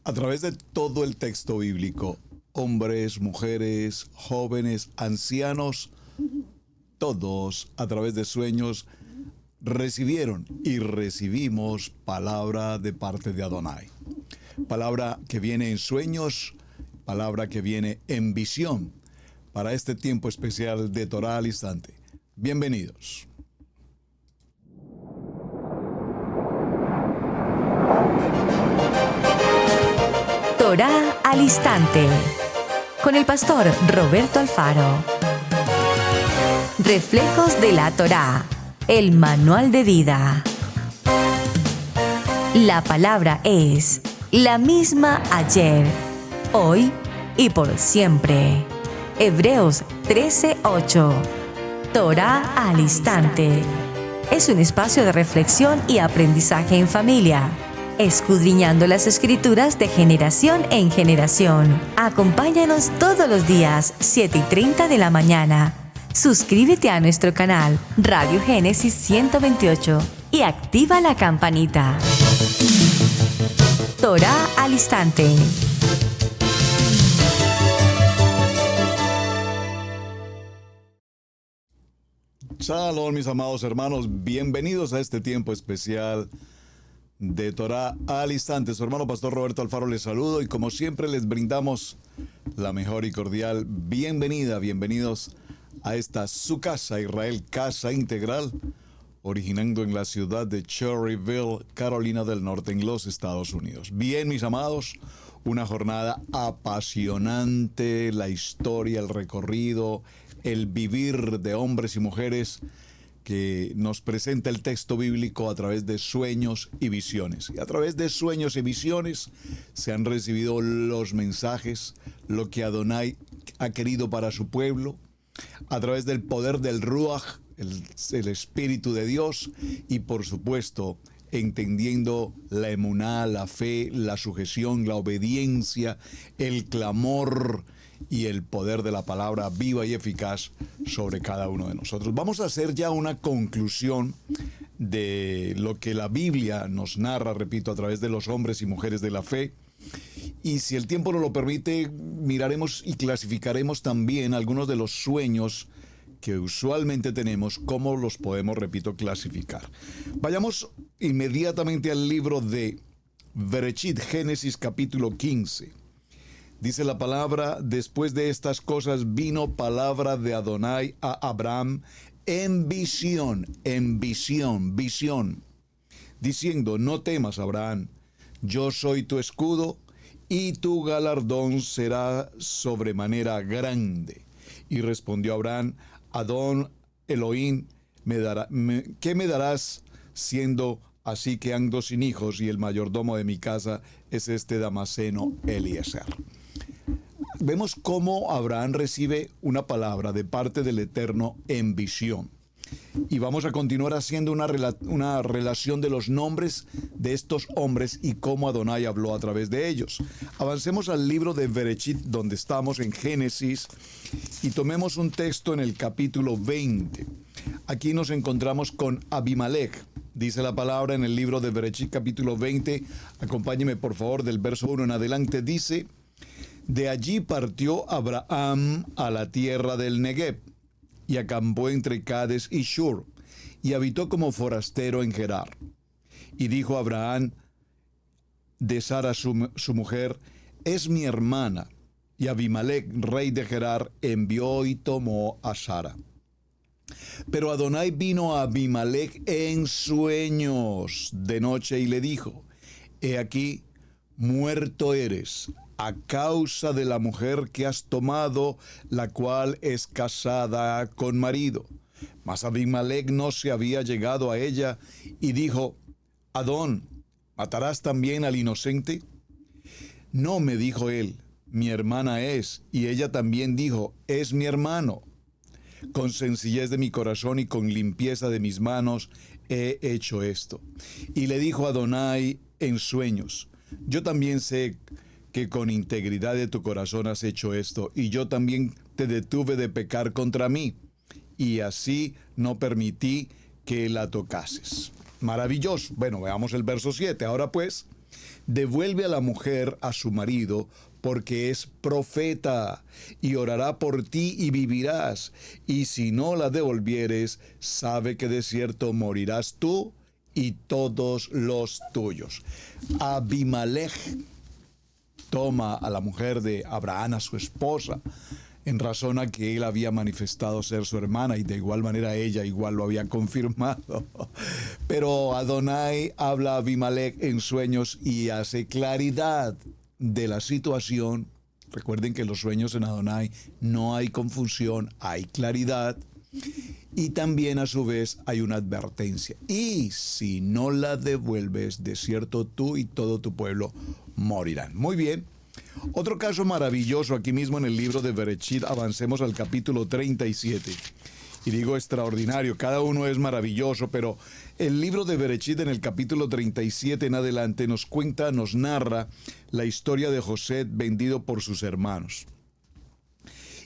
A través de todo el texto bíblico, hombres, mujeres, jóvenes, ancianos, todos a través de sueños recibieron y recibimos palabra de parte de Adonai. Palabra que viene en sueños, palabra que viene en visión para este tiempo especial de Torah al Instante. Bienvenidos. Torah al Instante, con el pastor Roberto Alfaro. Reflejos de la Torah, el manual de vida. La palabra es la misma ayer, hoy y por siempre. Hebreos 13:8. Torah al Instante. Es un espacio de reflexión y aprendizaje en familia, escudriñando las Escrituras de generación en generación. Acompáñanos todos los días, 7:30 de la mañana. Suscríbete a nuestro canal Radio Génesis 128 y activa la campanita. Torah al Instante. Shalom, mis amados hermanos, bienvenidos a este tiempo especial de Torah al Instante. Su hermano pastor Roberto Alfaro les saludo y como siempre les brindamos la mejor y cordial bienvenida. Bienvenidos a esta su casa, Israel Casa Integral, originando en la ciudad de Cherryville, Carolina del Norte, en los Estados Unidos. Bien, mis amados, una jornada apasionante, la historia, el recorrido, el vivir de hombres y mujeres que nos presenta el texto bíblico a través de sueños y visiones. Y a través de sueños y visiones se han recibido los mensajes, lo que Adonai ha querido para su pueblo, a través del poder del Ruach, el Espíritu de Dios, y por supuesto entendiendo la emuná, la fe, la sujeción, la obediencia, el clamor y el poder de la palabra viva y eficaz sobre cada uno de nosotros. Vamos a hacer ya una conclusión de lo que la Biblia nos narra, repito, a través de los hombres y mujeres de la fe. Y si el tiempo nos lo permite, miraremos y clasificaremos también algunos de los sueños que usualmente tenemos, cómo los podemos, repito, clasificar. Vayamos inmediatamente al libro de Bereshit, Génesis capítulo 15. Dice la palabra: después de estas cosas vino palabra de Adonai a Abraham en visión, diciendo: no temas, Abraham, yo soy tu escudo y tu galardón será sobremanera grande. Y respondió Abraham: Adón Elohim, ¿qué me darás siendo así que ando sin hijos y el mayordomo de mi casa es este Damaseno Eliezer? Vemos cómo Abraham recibe una palabra de parte del Eterno en visión. Y vamos a continuar haciendo una relación de los nombres de estos hombres y cómo Adonai habló a través de ellos. Avancemos al libro de Bereshit, donde estamos en Génesis, y tomemos un texto en el capítulo 20. Aquí nos encontramos con Abimelech. Dice la palabra en el libro de Bereshit, capítulo 20. Acompáñeme, por favor, del verso 1 en adelante. Dice: de allí partió Abraham a la tierra del Negev, y acampó entre Cades y Shur, y habitó como forastero en Gerar. Y dijo Abraham de Sara su mujer: es mi hermana. Y Abimelech, rey de Gerar, envió y tomó a Sara. Pero Adonai vino a Abimelech en sueños de noche y le dijo: he aquí, muerto eres a causa de la mujer que has tomado, la cual es casada con marido. Mas Abimelech no se había llegado a ella y dijo: Adón, ¿matarás también al inocente? No, me dijo él, mi hermana es. Y ella también dijo: es mi hermano. Con sencillez de mi corazón y con limpieza de mis manos he hecho esto. Y le dijo Adonai en sueños: yo también sé que con integridad de tu corazón has hecho esto, y yo también te detuve de pecar contra mí, y así no permití que la tocases. Maravilloso. Bueno, veamos el verso 7. Ahora pues, Devuelve a la mujer a su marido, porque es profeta, y orará por ti y vivirás. Y si no la devolvieres, sabe que de cierto morirás tú y todos los tuyos. Abimelech toma a la mujer de Abraham, a su esposa, en razón a que él había manifestado ser su hermana, y de igual manera ella igual lo había confirmado. Pero Adonai habla a Abimelech en sueños y hace claridad de la situación. Recuerden que los sueños en Adonai no hay confusión, hay claridad. Y también a su vez hay una advertencia. Y si no la devuelves, de cierto tú y todo tu pueblo morirán. Muy bien. Otro caso maravilloso aquí mismo en el libro de Bereshit. Avancemos al capítulo 37. Y digo extraordinario, cada uno es maravilloso, pero el libro de Bereshit en el capítulo 37 en adelante nos cuenta, nos narra la historia de José vendido por sus hermanos.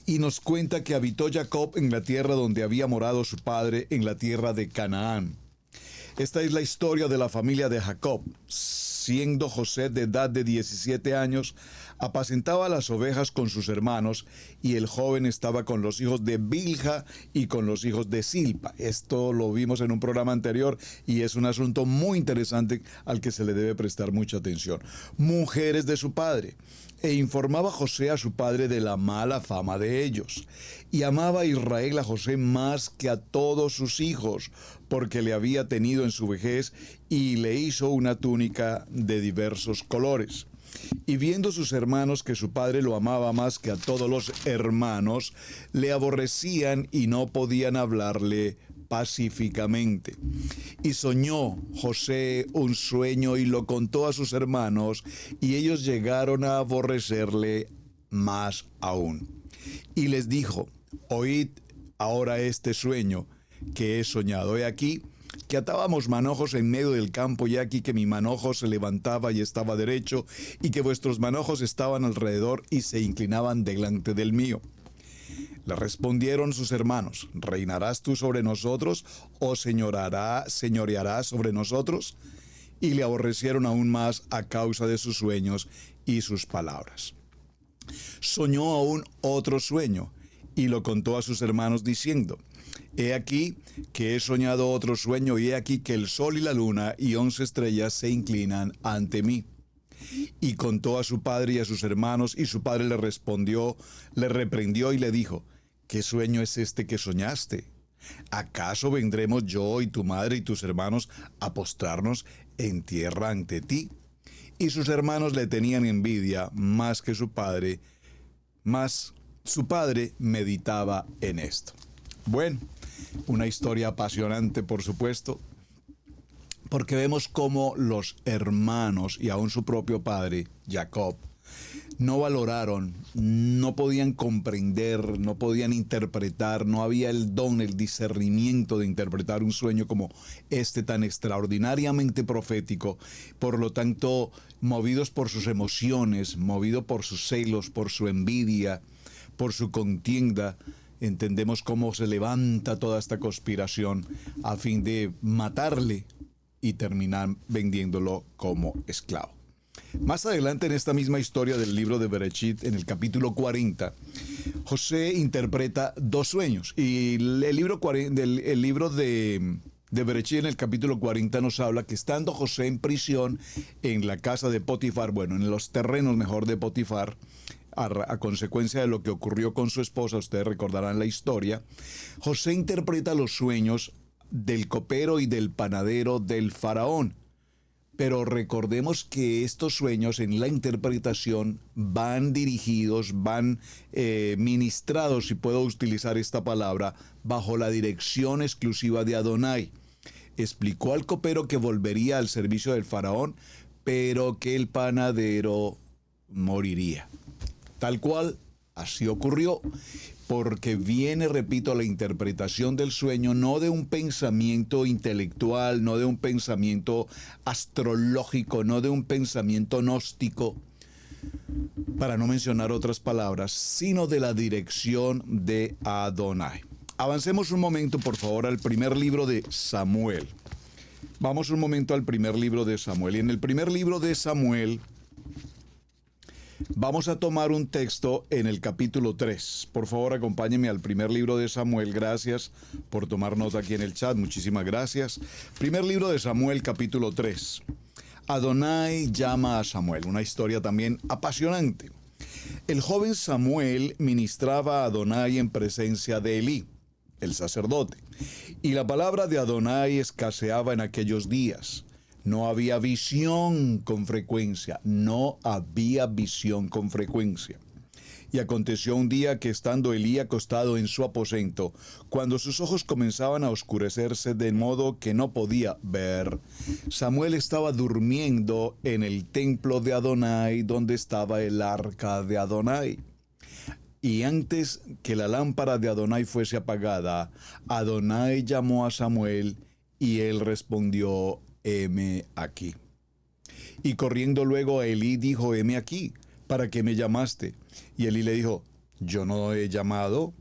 Y nos cuenta que habitó Jacob en la tierra donde había morado su padre, en la tierra de Canaán. Esta es la historia de la familia de Jacob. Siendo José de edad de 17 años, apacentaba las ovejas con sus hermanos, y el joven estaba con los hijos de Bilha y con los hijos de Silpa. Esto lo vimos en un programa anterior y es un asunto muy interesante al que se le debe prestar mucha atención. Mujeres de su padre. E informaba José a su padre de la mala fama de ellos. Y amaba a Israel a José más que a todos sus hijos, porque le había tenido en su vejez, y le hizo una túnica de diversos colores. Y viendo sus hermanos que su padre lo amaba más que a todos los hermanos, le aborrecían y no podían hablarle pacíficamente. Y soñó José un sueño y lo contó a sus hermanos, y ellos llegaron a aborrecerle más aún. Y les dijo: oíd ahora este sueño que he soñado. He aquí que atábamos manojos en medio del campo, y aquí que mi manojo se levantaba y estaba derecho, y que vuestros manojos estaban alrededor y se inclinaban delante del mío. Le respondieron sus hermanos: ¿reinarás tú sobre nosotros, o señorearás sobre nosotros? Y le aborrecieron aún más a causa de sus sueños y sus palabras. Soñó aún otro sueño, y lo contó a sus hermanos diciendo: he aquí que he soñado otro sueño, y he aquí que el sol y la luna y 11 estrellas se inclinan ante mí. Y contó a su padre y a sus hermanos, y su padre le reprendió y le dijo: ¿qué sueño es este que soñaste? ¿Acaso vendremos yo y tu madre y tus hermanos a postrarnos en tierra ante ti? Y sus hermanos le tenían envidia más que su padre, mas su padre meditaba en esto. Bueno, una historia apasionante, por supuesto, porque vemos cómo los hermanos y aún su propio padre, Jacob, no valoraron, no podían comprender, no podían interpretar, no había el don, el discernimiento de interpretar un sueño como este tan extraordinariamente profético. Por lo tanto, movidos por sus emociones, movidos por sus celos, por su envidia, por su contienda, entendemos cómo se levanta toda esta conspiración a fin de matarle y terminar vendiéndolo como esclavo. Más adelante en esta misma historia del libro de Bereshit, en el capítulo 40, José interpreta dos sueños. Y el libro de Bereshit en el capítulo 40 nos habla que estando José en prisión en la casa de Potifar, bueno, en los terrenos mejor de Potifar, a consecuencia de lo que ocurrió con su esposa, ustedes recordarán la historia, José interpreta los sueños del copero y del panadero del faraón. Pero recordemos que estos sueños en la interpretación van dirigidos, van ministrados, si puedo utilizar esta palabra, bajo la dirección exclusiva de Adonai. Explicó al copero que volvería al servicio del faraón, pero que el panadero moriría. Tal cual, así ocurrió, porque viene, repito, la interpretación del sueño no de un pensamiento intelectual, no de un pensamiento astrológico, no de un pensamiento gnóstico, para no mencionar otras palabras, sino de la dirección de Adonai. Avancemos un momento, por favor, al primer libro de Samuel. Vamos un momento al primer libro de Samuel. Y en el primer libro de Samuel vamos a tomar un texto en el capítulo 3. Por favor, acompáñenme al primer libro de Samuel. Gracias por tomar nota aquí en el chat. Muchísimas gracias. Primer libro de Samuel, capítulo 3. Adonai llama a Samuel. Una historia también apasionante. El joven Samuel ministraba a Adonai en presencia de Elí, el sacerdote. Y la palabra de Adonai escaseaba en aquellos días. No había visión con frecuencia. No había visión con frecuencia. Y aconteció un día que estando Elí acostado en su aposento, cuando sus ojos comenzaban a oscurecerse de modo que no podía ver, Samuel estaba durmiendo en el templo de Adonai, donde estaba el arca de Adonai. Y antes que la lámpara de Adonai fuese apagada, Adonai llamó a Samuel, y él respondió: heme aquí. Y corriendo luego a Elí dijo: heme aquí, ¿para qué me llamaste? Y Elí le dijo: yo no te he llamado,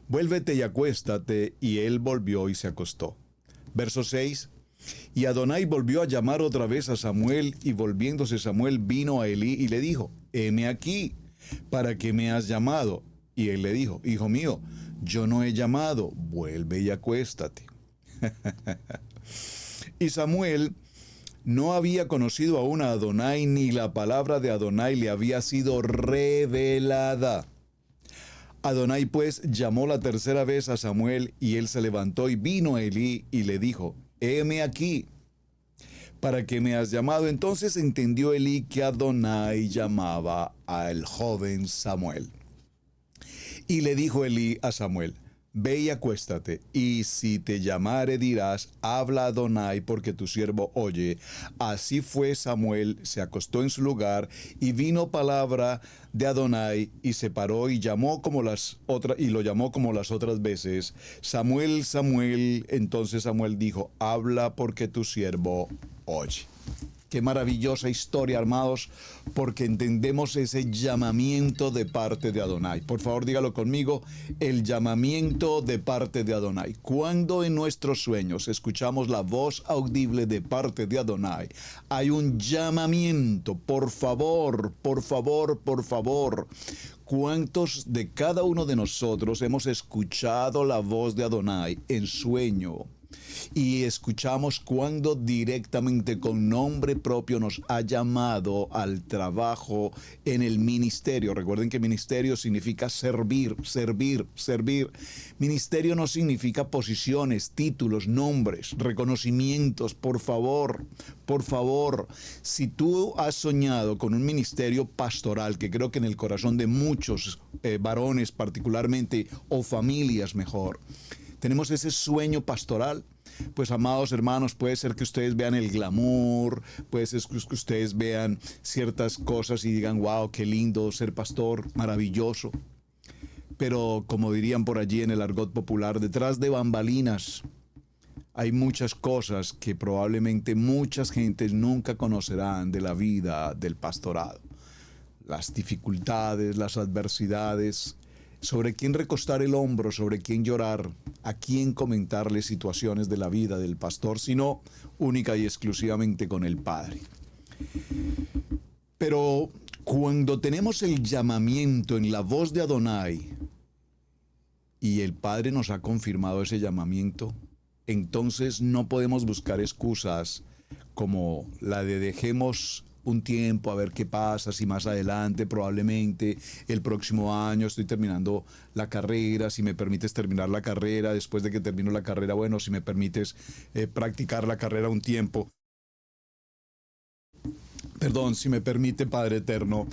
vuélvete y acuéstate. Y él volvió y se acostó. Verso 6. Y Adonai volvió a llamar otra vez a Samuel, y volviéndose Samuel vino a Elí y le dijo: heme aquí, ¿para qué me has llamado? Y él le dijo: hijo mío, yo no he llamado, vuelve y acuéstate. Y Samuel no había conocido aún a Adonai, ni la palabra de Adonai le había sido revelada. Adonai pues llamó la tercera vez a Samuel, y él se levantó y vino a Elí y le dijo: heme aquí, ¿para qué me has llamado? Entonces entendió Elí que Adonai llamaba al joven Samuel. Y le dijo Elí a Samuel: ve y acuéstate, y si te llamare dirás: habla Adonai, porque tu siervo oye. Así fue. Samuel se acostó en su lugar, y vino palabra de Adonai, y se paró y lo llamó como las otras veces: Samuel, Samuel. Entonces Samuel dijo: habla, porque tu siervo oye. Qué maravillosa historia, amados, porque entendemos ese llamamiento de parte de Adonai. Por favor, dígalo conmigo: el llamamiento de parte de Adonai. Cuando en nuestros sueños escuchamos la voz audible de parte de Adonai, hay un llamamiento. Por favor, por favor, por favor. ¿Cuántos de cada uno de nosotros hemos escuchado la voz de Adonai en sueño? Y escuchamos cuando directamente con nombre propio nos ha llamado al trabajo en el ministerio. Recuerden que ministerio significa servir, servir, servir. Ministerio no significa posiciones, títulos, nombres, reconocimientos. Por favor, si tú has soñado con un ministerio pastoral, que creo que en el corazón de muchos varones particularmente, o familias mejor, tenemos ese sueño pastoral, pues amados hermanos, puede ser que ustedes vean el glamour, puede ser que ustedes vean ciertas cosas y digan: wow, qué lindo ser pastor, maravilloso. Pero como dirían por allí en el argot popular, detrás de bambalinas hay muchas cosas que probablemente muchas gentes nunca conocerán de la vida del pastorado. Las dificultades, las adversidades, sobre quién recostar el hombro, sobre quién llorar, a quién comentarle situaciones de la vida del pastor, sino única y exclusivamente con el Padre. Pero cuando tenemos el llamamiento en la voz de Adonai, y el Padre nos ha confirmado ese llamamiento, entonces no podemos buscar excusas como la de dejemos un tiempo a ver qué pasa, si más adelante, probablemente el próximo año estoy terminando la carrera, si me permites terminar la carrera, después de que termino la carrera, bueno, si me permites practicar la carrera un tiempo. Perdón, si me permite, Padre Eterno,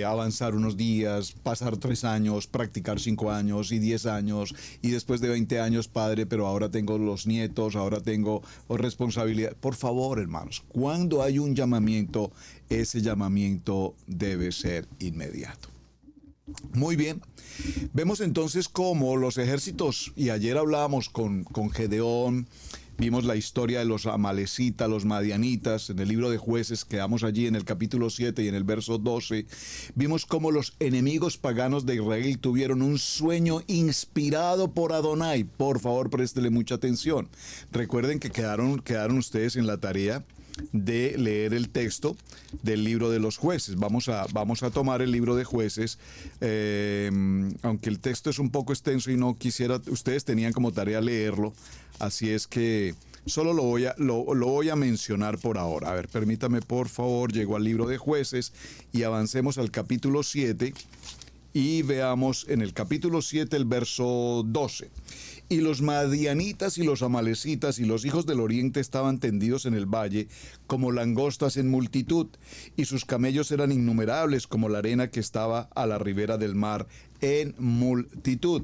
avanzar unos días, pasar 3 años, practicar 5 años y 10 años, y después de 20 años, Padre, pero ahora tengo los nietos, ahora tengo responsabilidad. Por favor, hermanos, cuando hay un llamamiento, ese llamamiento debe ser inmediato. Muy bien, vemos entonces cómo los ejércitos, y ayer hablábamos con Gedeón, vimos la historia de los amalecitas, los madianitas, en el libro de Jueces, quedamos allí en el capítulo 7 y en el verso 12, vimos cómo los enemigos paganos de Israel tuvieron un sueño inspirado por Adonai. Por favor, préstele mucha atención. Recuerden que quedaron ustedes en la tarea de leer el texto del libro de los Jueces. Vamos a tomar el libro de Jueces, aunque el texto es un poco extenso y no quisiera, ustedes tenían como tarea leerlo, así es que solo lo voy a mencionar por ahora. A ver, permítame por favor, llego al libro de Jueces y avancemos al capítulo 7 y veamos en el capítulo 7 el verso 12. Y los madianitas y los amalecitas y los hijos del oriente estaban tendidos en el valle como langostas en multitud, y sus camellos eran innumerables como la arena que estaba a la ribera del mar en multitud.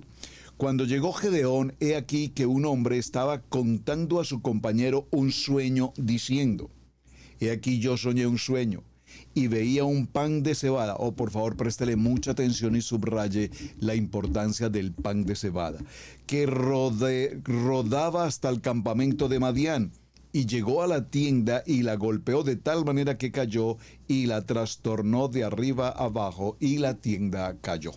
Cuando llegó Gedeón, he aquí que un hombre estaba contando a su compañero un sueño, diciendo: he aquí yo soñé un sueño, y veía un pan de cebada. Oh, por favor, préstele mucha atención y subraye la importancia del pan de cebada, que rodaba hasta el campamento de Madián, y llegó a la tienda y la golpeó de tal manera que cayó, y la trastornó de arriba abajo, y la tienda cayó.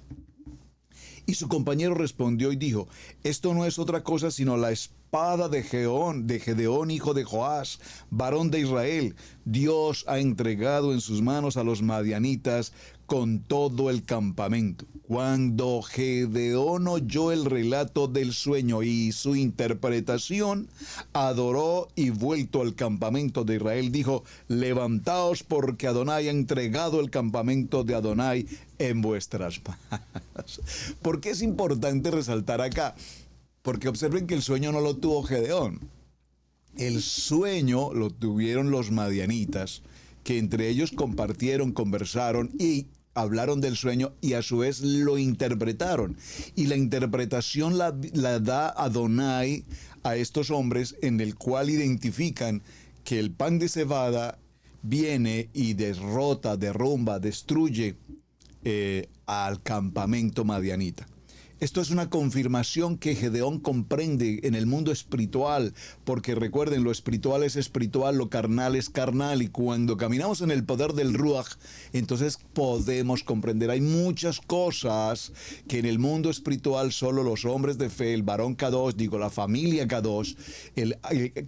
Y su compañero respondió y dijo: esto no es otra cosa sino la espada de Gedeón, hijo de Joás, varón de Israel. Dios ha entregado en sus manos a los madianitas con todo el campamento. Cuando Gedeón oyó el relato del sueño y su interpretación, adoró, y vuelto al campamento de Israel dijo: levantaos, porque Adonai ha entregado el campamento de Adonai en vuestras manos. ¿Por qué es importante resaltar acá? Porque observen que el sueño no lo tuvo Gedeón. El sueño lo tuvieron los madianitas, que entre ellos compartieron, conversaron y hablaron del sueño, y a su vez lo interpretaron. Y la interpretación la da Adonai a estos hombres, en el cual identifican que el pan de cebada viene y derrumba, destruye al campamento madianita. Esto es una confirmación que Gedeón comprende en el mundo espiritual, porque recuerden, lo espiritual es espiritual, lo carnal es carnal, y cuando caminamos en el poder del Ruach, entonces podemos comprender. Hay muchas cosas que en el mundo espiritual solo los hombres de fe, el varón Kadosh, la familia Kadosh,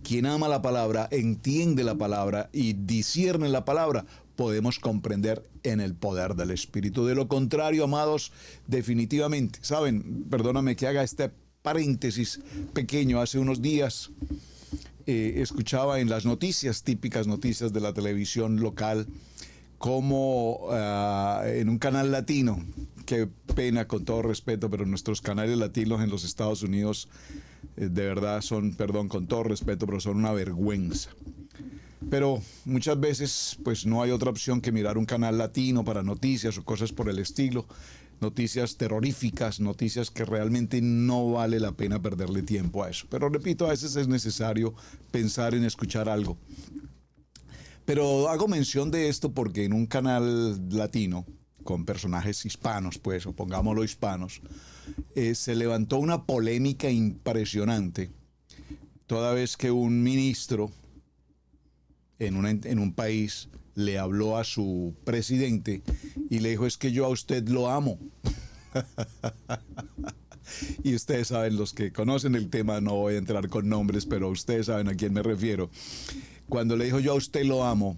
quien ama la palabra, entiende la palabra y discierne la palabra, podemos comprender en el poder del Espíritu. De lo contrario, amados, definitivamente, ¿saben? Perdóname que haga este paréntesis pequeño. Hace unos días escuchaba en las noticias, típicas noticias de la televisión local, como en un canal latino, qué pena, con todo respeto, pero nuestros canales latinos en los Estados Unidos de verdad son, perdón, con todo respeto, pero son una vergüenza. Pero muchas veces pues no hay otra opción que mirar un canal latino para noticias o cosas por el estilo, noticias terroríficas, noticias que realmente no vale la pena perderle tiempo a eso. Pero repito, a veces es necesario pensar en escuchar algo. Pero hago mención de esto porque en un canal latino, con personajes hispanos, pues, o pongámoslo hispanos, se levantó una polémica impresionante toda vez que un ministro en un país le habló a su presidente y le dijo: es que yo a usted lo amo. Y ustedes saben, los que conocen el tema, no voy a entrar con nombres, pero ustedes saben a quién me refiero. Cuando le dijo: yo a usted lo amo,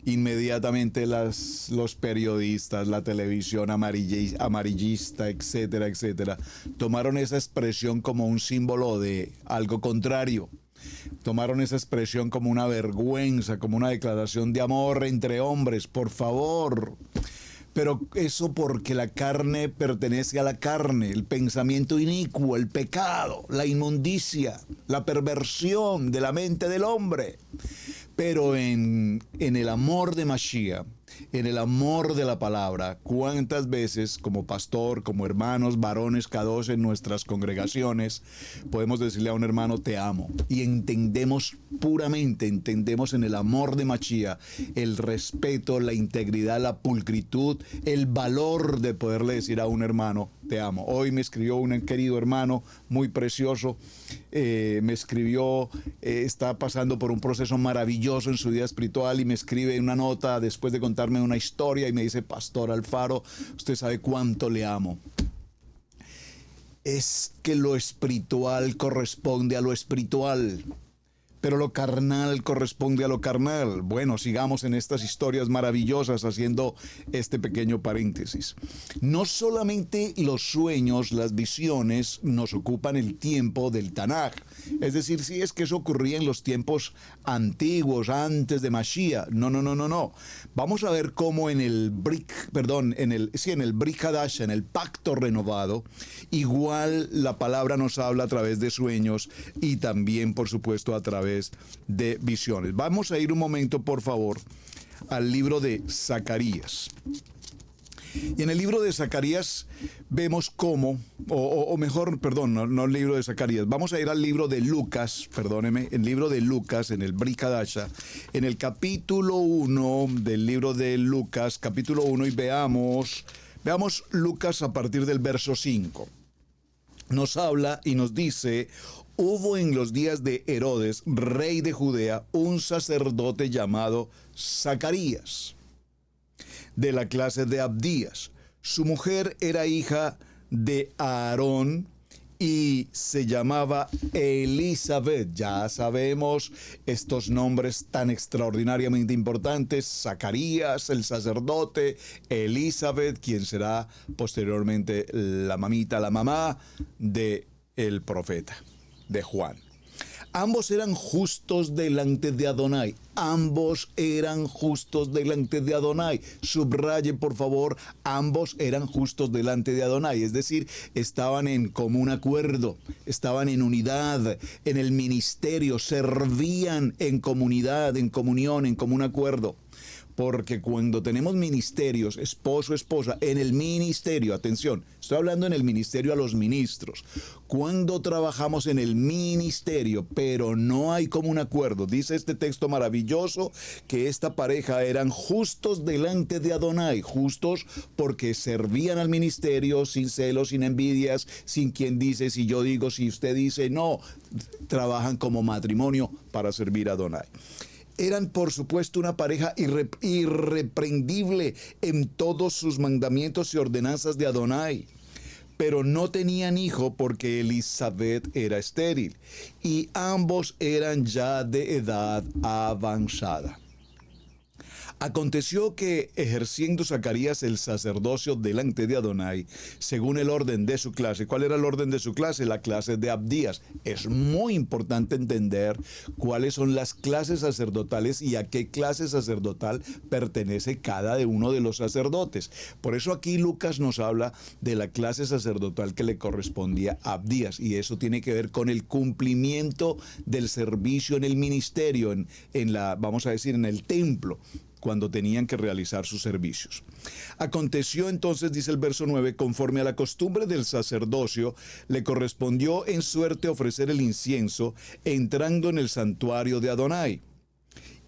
inmediatamente los periodistas, la televisión amarillista, etcétera, etcétera, tomaron esa expresión como un símbolo de algo contrario. Tomaron esa expresión como una vergüenza, como una declaración de amor entre hombres, por favor. Pero eso porque la carne pertenece a la carne, el pensamiento inicuo, el pecado, la inmundicia, la perversión de la mente del hombre. Pero en el amor de Mashiach, en el amor de la palabra. ¿Cuántas veces como pastor, como hermanos, varones K2 en nuestras congregaciones, podemos decirle a un hermano, te amo? Y entendemos puramente, entendemos en el amor de Mashiach el respeto, la integridad, la pulcritud, el valor de poderle decir a un hermano, te amo. Hoy me escribió un querido hermano muy precioso, me escribió, está pasando por un proceso maravilloso en su vida espiritual y me escribe una nota después de contarme una historia y me dice, Pastor Alfaro, usted sabe cuánto le amo. Es que lo espiritual corresponde a lo espiritual, pero lo carnal corresponde a lo carnal. Bueno, sigamos en estas historias maravillosas haciendo este pequeño paréntesis. No solamente los sueños, las visiones nos ocupan el tiempo del Tanaj. Es decir, si es que eso ocurría en los tiempos antiguos, antes de Mashiach. No. Vamos a ver cómo en el Brit Hadash, en el pacto renovado, igual la palabra nos habla a través de sueños y también, por supuesto, a través de visiones. Vamos a ir un momento, por favor, al libro de Zacarías. Y en el libro de Zacarías vemos cómo, no el libro de Zacarías, vamos a ir al libro de Lucas, el libro de Lucas, en el Brit Hadasha, en el capítulo 1 del libro de Lucas, capítulo 1, y veamos Lucas a partir del verso 5. Nos habla y nos dice: hubo en los días de Herodes, rey de Judea, un sacerdote llamado Zacarías, de la clase de Abdías. Su mujer era hija de Aarón y se llamaba Elizabeth. Ya sabemos estos nombres tan extraordinariamente importantes: Zacarías, el sacerdote; Elizabeth, quien será posteriormente la mamá de el profeta, de Juan. Ambos eran justos delante de Adonai. Ambos eran justos delante de Adonai. Subraye, por favor, ambos eran justos delante de Adonai. Es decir, estaban en común acuerdo, estaban en unidad, en el ministerio, servían en comunidad, en comunión, en común acuerdo. Porque cuando tenemos ministerios, esposo, esposa, en el ministerio, atención, estoy hablando en el ministerio a los ministros, cuando trabajamos en el ministerio, pero no hay común acuerdo, dice este texto maravilloso que esta pareja eran justos delante de Adonai, justos porque servían al ministerio sin celos, sin envidias, sin quien dice, si yo digo, si usted dice, no, trabajan como matrimonio para servir a Adonai. Eran, por supuesto, una pareja irreprendible en todos sus mandamientos y ordenanzas de Adonai. Pero no tenían hijo porque Elizabeth era estéril y ambos eran ya de edad avanzada. Aconteció que, ejerciendo Zacarías el sacerdocio delante de Adonai, según el orden de su clase. ¿Cuál era el orden de su clase? La clase de Abdías. Es muy importante entender cuáles son las clases sacerdotales y a qué clase sacerdotal pertenece cada uno de los sacerdotes. Por eso aquí Lucas nos habla de la clase sacerdotal que le correspondía a Abdías, y eso tiene que ver con el cumplimiento del servicio en el ministerio, en el templo, cuando tenían que realizar sus servicios. Aconteció entonces, dice el verso 9, conforme a la costumbre del sacerdocio, le correspondió en suerte ofrecer el incienso entrando en el santuario de Adonai.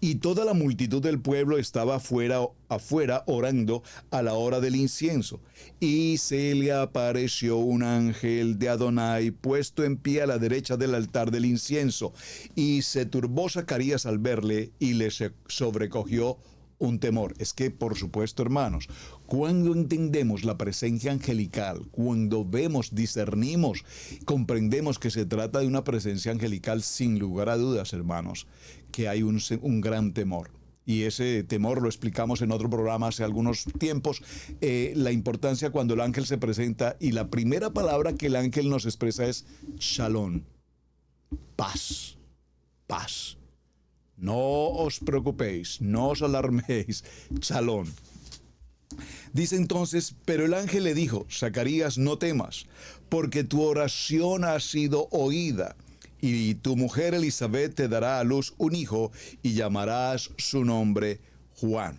Y toda la multitud del pueblo estaba afuera orando a la hora del incienso. Y se le apareció un ángel de Adonai puesto en pie a la derecha del altar del incienso. Y se turbó Zacarías al verle y le sobrecogió un temor. Es que, por supuesto, hermanos, cuando entendemos la presencia angelical, cuando vemos, discernimos, comprendemos que se trata de una presencia angelical, sin lugar a dudas, hermanos, que hay un gran temor. Y ese temor lo explicamos en otro programa hace algunos tiempos, la importancia cuando el ángel se presenta y la primera palabra que el ángel nos expresa es Shalom, paz, paz. No os preocupéis, no os alarméis, Shalom. Dice entonces, pero el ángel le dijo, Zacarías, no temas, porque tu oración ha sido oída, y tu mujer Elizabeth te dará a luz un hijo, y llamarás su nombre Juan.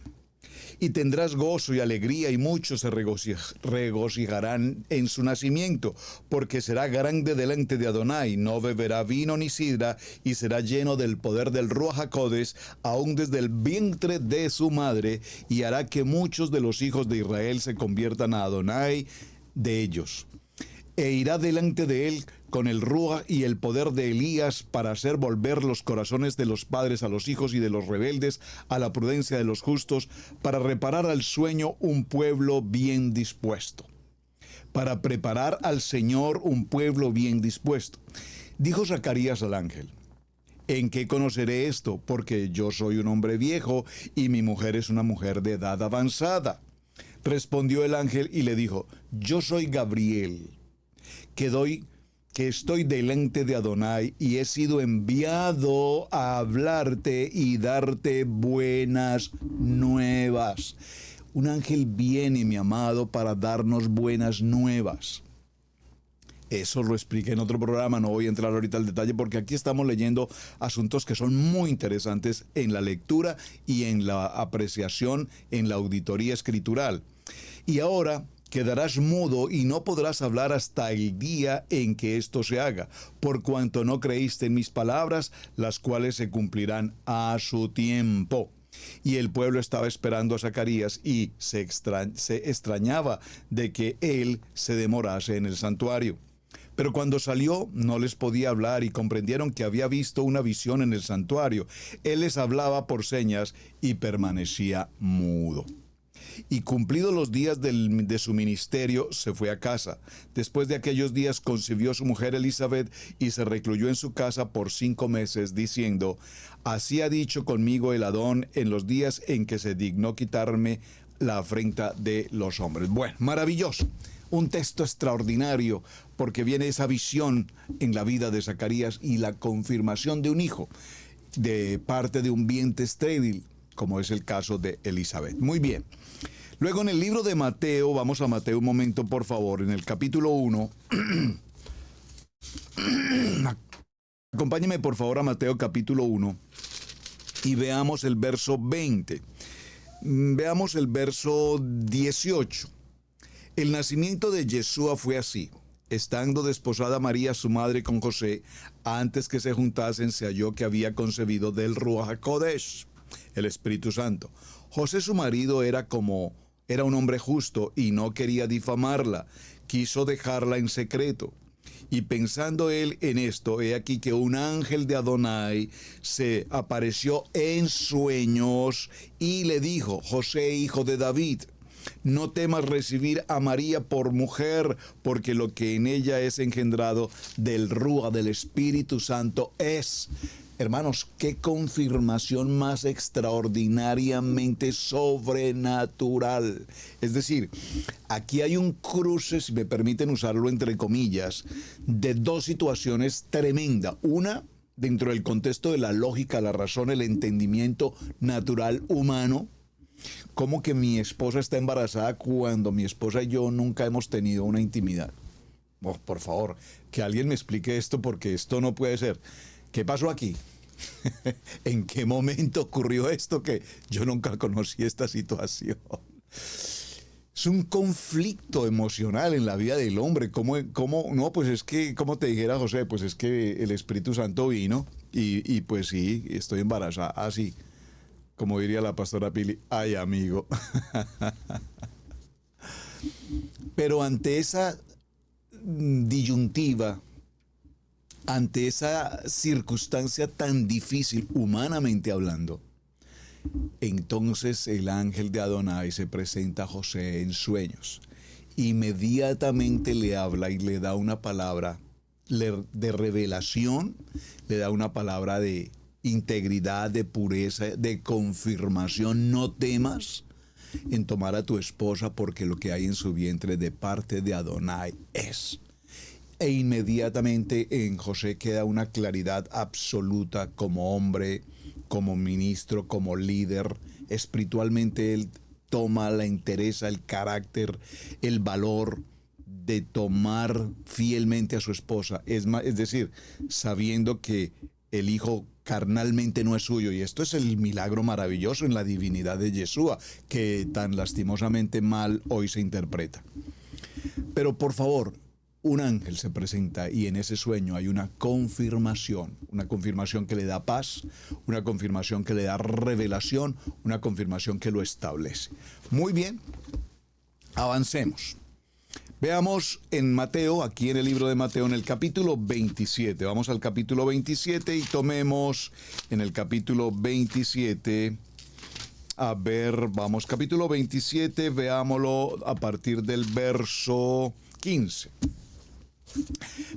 Y tendrás gozo y alegría, y muchos se regocijarán en su nacimiento, porque será grande delante de Adonai, no beberá vino ni sidra, y será lleno del poder del Ruach HaKodesh, aún desde el vientre de su madre, y hará que muchos de los hijos de Israel se conviertan a Adonai de ellos. E irá delante de él con el Ruach y el poder de Elías para hacer volver los corazones de los padres a los hijos y de los rebeldes a la prudencia de los justos, para reparar al sueño un pueblo bien dispuesto. Para preparar al Señor un pueblo bien dispuesto. Dijo Zacarías al ángel: ¿en qué conoceré esto? Porque yo soy un hombre viejo y mi mujer es una mujer de edad avanzada. Respondió el ángel y le dijo: yo soy Gabriel, que estoy delante de Adonai, y he sido enviado a hablarte y darte buenas nuevas. Un ángel viene, mi amado, para darnos buenas nuevas. Eso lo expliqué en otro programa, no voy a entrar ahorita al detalle, porque aquí estamos leyendo asuntos que son muy interesantes en la lectura y en la apreciación, en la auditoría escritural. Y ahora quedarás mudo y no podrás hablar hasta el día en que esto se haga, por cuanto no creíste en mis palabras, las cuales se cumplirán a su tiempo. Y el pueblo estaba esperando a Zacarías y se extrañaba de que él se demorase en el santuario. Pero cuando salió no les podía hablar, y comprendieron que había visto una visión en el santuario. Él les hablaba por señas y permanecía mudo. Y cumplidos los días de su ministerio, se fue a casa. Después de aquellos días concibió su mujer Elizabeth y se recluyó en su casa por 5 meses, diciendo: así ha dicho conmigo el Adón en los días en que se dignó quitarme la afrenta de los hombres. Bueno, maravilloso. Un texto extraordinario, porque viene esa visión en la vida de Zacarías y la confirmación de un hijo de parte de un vientre estéril, como es el caso de Elizabeth. Muy bien. Luego en el libro de Mateo, vamos a Mateo un momento, por favor, en el capítulo 1. Acompáñeme por favor a Mateo capítulo 1 y veamos el verso 20. Veamos el verso 18. El nacimiento de Yeshua fue así. Estando desposada María, su madre, con José, antes que se juntasen, se halló que había concebido del Ruach HaKodesh, el Espíritu Santo. José, su marido, era un hombre justo y no quería difamarla, quiso dejarla en secreto. Y pensando él en esto, he aquí que un ángel de Adonai se apareció en sueños y le dijo: José, hijo de David, no temas recibir a María por mujer, porque lo que en ella es engendrado del Ruach, del Espíritu Santo, es... Hermanos, qué confirmación más extraordinariamente sobrenatural. Es decir, aquí hay un cruce, si me permiten usarlo entre comillas, de dos situaciones tremendas. Una, dentro del contexto de la lógica, la razón, el entendimiento natural humano. ¿Cómo que mi esposa está embarazada cuando mi esposa y yo nunca hemos tenido una intimidad? Oh, por favor, que alguien me explique esto, porque esto no puede ser. ¿Qué pasó aquí? ¿En qué momento ocurrió esto? Que yo nunca conocí esta situación. Es un conflicto emocional en la vida del hombre. ¿Cómo? No, pues es que, como te dijera José, pues es que el Espíritu Santo vino y pues sí, estoy embarazada. Así, como diría la pastora Pili, ay amigo. Pero ante esa disyuntiva, ante esa circunstancia tan difícil, humanamente hablando, entonces el ángel de Adonai se presenta a José en sueños. Inmediatamente le habla y le da una palabra de revelación, le da una palabra de integridad, de pureza, de confirmación. No temas en tomar a tu esposa, porque lo que hay en su vientre de parte de Adonai es... E inmediatamente en José queda una claridad absoluta como hombre, como ministro, como líder. Espiritualmente él toma la entereza, el carácter, el valor de tomar fielmente a su esposa. Es decir, sabiendo que el hijo carnalmente no es suyo. Y esto es el milagro maravilloso en la divinidad de Yeshua, que tan lastimosamente mal hoy se interpreta. Pero por favor, un ángel se presenta y en ese sueño hay una confirmación que le da paz, una confirmación que le da revelación, una confirmación que lo establece. Muy bien, avancemos. Veamos en Mateo, aquí en el libro de Mateo, en el capítulo 27. Vamos al capítulo 27 y tomemos en el capítulo 27, capítulo 27, veámoslo a partir del verso 15.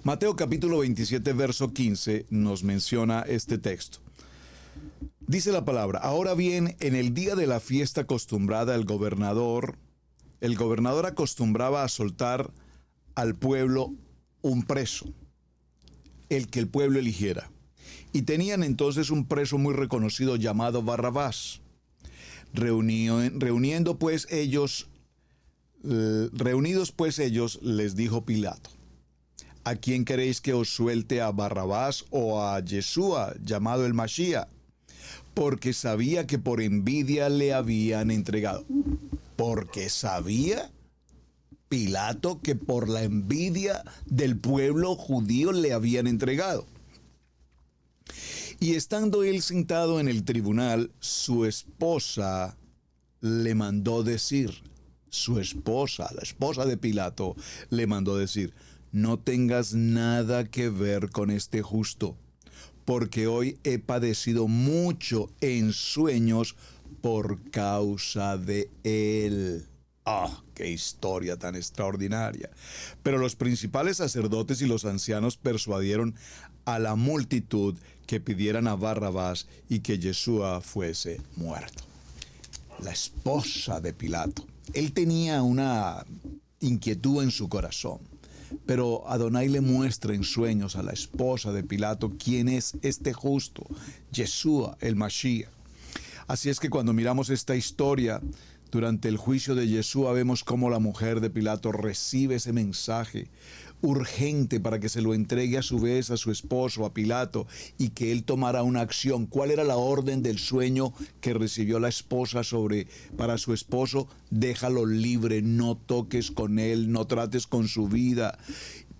Mateo capítulo 27, verso 15 nos menciona este texto. Dice la palabra: ahora bien, en el día de la fiesta acostumbrada, el gobernador acostumbraba a soltar al pueblo un preso, el que el pueblo eligiera. Y tenían entonces un preso muy reconocido llamado Barrabás. Reunidos pues ellos, les dijo Pilato: ¿a quién queréis que os suelte, a Barrabás o a Yeshua, llamado el Mashiach? Porque sabía que por envidia le habían entregado. Porque sabía Pilato que por la envidia del pueblo judío le habían entregado. Y estando él sentado en el tribunal, su esposa le mandó decir, la esposa de Pilato, le mandó decir: no tengas nada que ver con este justo, porque hoy he padecido mucho en sueños por causa de él. ¡Ah, qué historia tan extraordinaria! Pero los principales sacerdotes y los ancianos persuadieron a la multitud que pidieran a Barrabás y que Yeshua fuese muerto. La esposa de Pilato. Él tenía una inquietud en su corazón, pero Adonai le muestra en sueños a la esposa de Pilato quién es este justo, Yeshua, el Mashiach. Así es que cuando miramos esta historia, durante el juicio de Yeshua, vemos cómo la mujer de Pilato recibe ese mensaje urgente para que se lo entregue a su vez a su esposo, a Pilato, y que él tomara una acción. ¿Cuál era la orden del sueño que recibió la esposa para su esposo? Déjalo libre, no toques con él, no trates con su vida.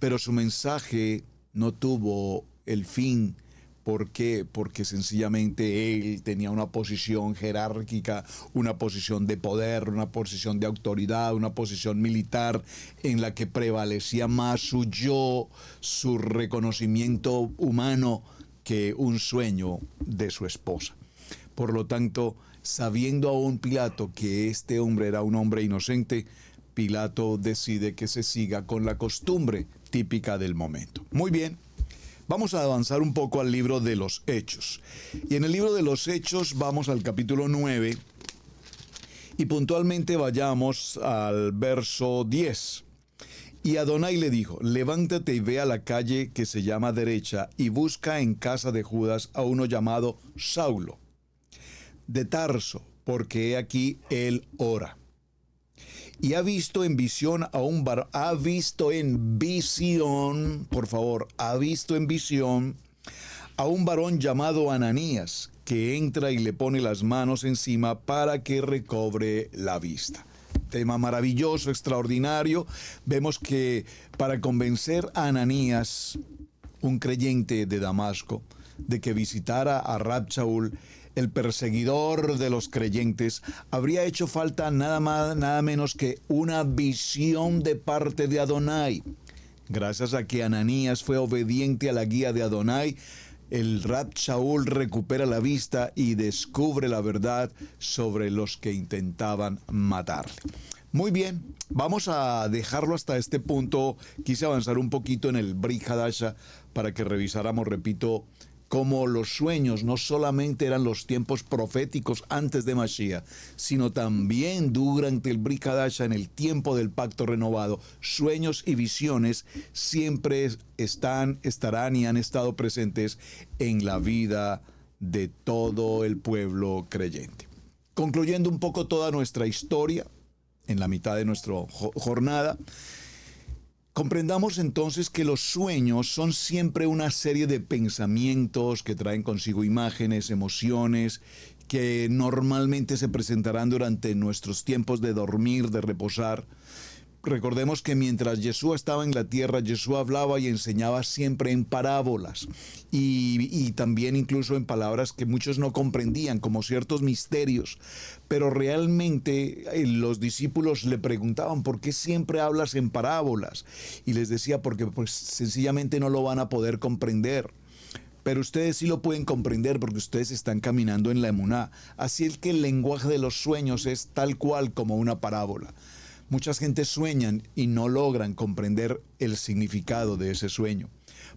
Pero su mensaje no tuvo el fin. ¿Por qué? Porque sencillamente él tenía una posición jerárquica, una posición de poder, una posición de autoridad, una posición militar en la que prevalecía más su yo, su reconocimiento humano que un sueño de su esposa. Por lo tanto, sabiendo aún Pilato que este hombre era un hombre inocente, Pilato decide que se siga con la costumbre típica del momento. Muy bien. Vamos a avanzar un poco al libro de los Hechos. Y en el libro de los Hechos vamos al capítulo 9 y puntualmente vayamos al verso 10. Y Adonai le dijo: levántate y ve a la calle que se llama Derecha y busca en casa de Judas a uno llamado Saulo, de Tarso, porque he aquí él ora. Y ha visto en visión, a un varón llamado Ananías, que entra y le pone las manos encima para que recobre la vista. Tema maravilloso, extraordinario. Vemos que para convencer a Ananías, un creyente de Damasco, de que visitara a Rab Shaul, el perseguidor de los creyentes, habría hecho falta nada menos que una visión de parte de Adonai. Gracias a que Ananías fue obediente a la guía de Adonai, el Rab Shaul recupera la vista y descubre la verdad sobre los que intentaban matarle. Muy bien, vamos a dejarlo hasta este punto. Quise avanzar un poquito en el Brit Hadasha para que revisáramos, repito, cómo los sueños no solamente eran los tiempos proféticos antes de Mashiach, sino también durante el Brit Hadasha, en el tiempo del pacto renovado. Sueños y visiones siempre estarán y han estado presentes en la vida de todo el pueblo creyente. Concluyendo un poco toda nuestra historia, en la mitad de nuestra jornada, Comprendamos entonces que los sueños son siempre una serie de pensamientos que traen consigo imágenes, emociones, que normalmente se presentarán durante nuestros tiempos de dormir, de reposar. Recordemos que mientras Yeshua estaba en la tierra, Yeshua hablaba y enseñaba siempre en parábolas y también incluso en palabras que muchos no comprendían, como ciertos misterios. Pero realmente los discípulos le preguntaban, ¿por qué siempre hablas en parábolas? Y les decía, porque pues sencillamente no lo van a poder comprender. Pero ustedes sí lo pueden comprender porque ustedes están caminando en la emuná. Así es que el lenguaje de los sueños es tal cual como una parábola. Muchas gentes sueñan y no logran comprender el significado de ese sueño.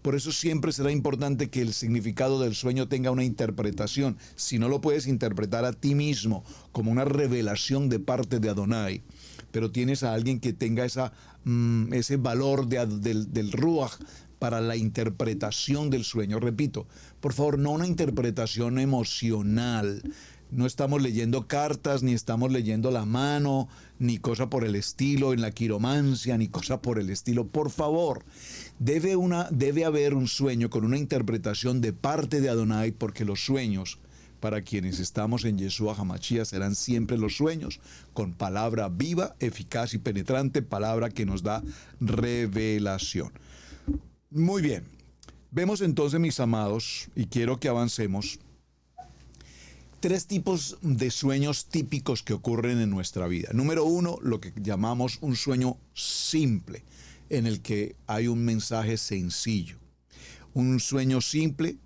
Por eso siempre será importante que el significado del sueño tenga una interpretación. Si no lo puedes interpretar a ti mismo como una revelación de parte de Adonai, pero tienes a alguien que tenga ese valor del Ruach para la interpretación del sueño. Repito, por favor, no una interpretación emocional. No estamos leyendo cartas, ni estamos leyendo la mano, ni cosa por el estilo, en la quiromancia, ni cosa por el estilo. Por favor, debe haber un sueño con una interpretación de parte de Adonai, porque los sueños, para quienes estamos en Yeshua HaMashiach, serán siempre los sueños, con palabra viva, eficaz y penetrante, palabra que nos da revelación. Muy bien, vemos entonces, mis amados, y quiero que avancemos, tres tipos de sueños típicos que ocurren en nuestra vida. Número uno, lo que llamamos un sueño simple, en el que hay un mensaje sencillo. Un sueño simple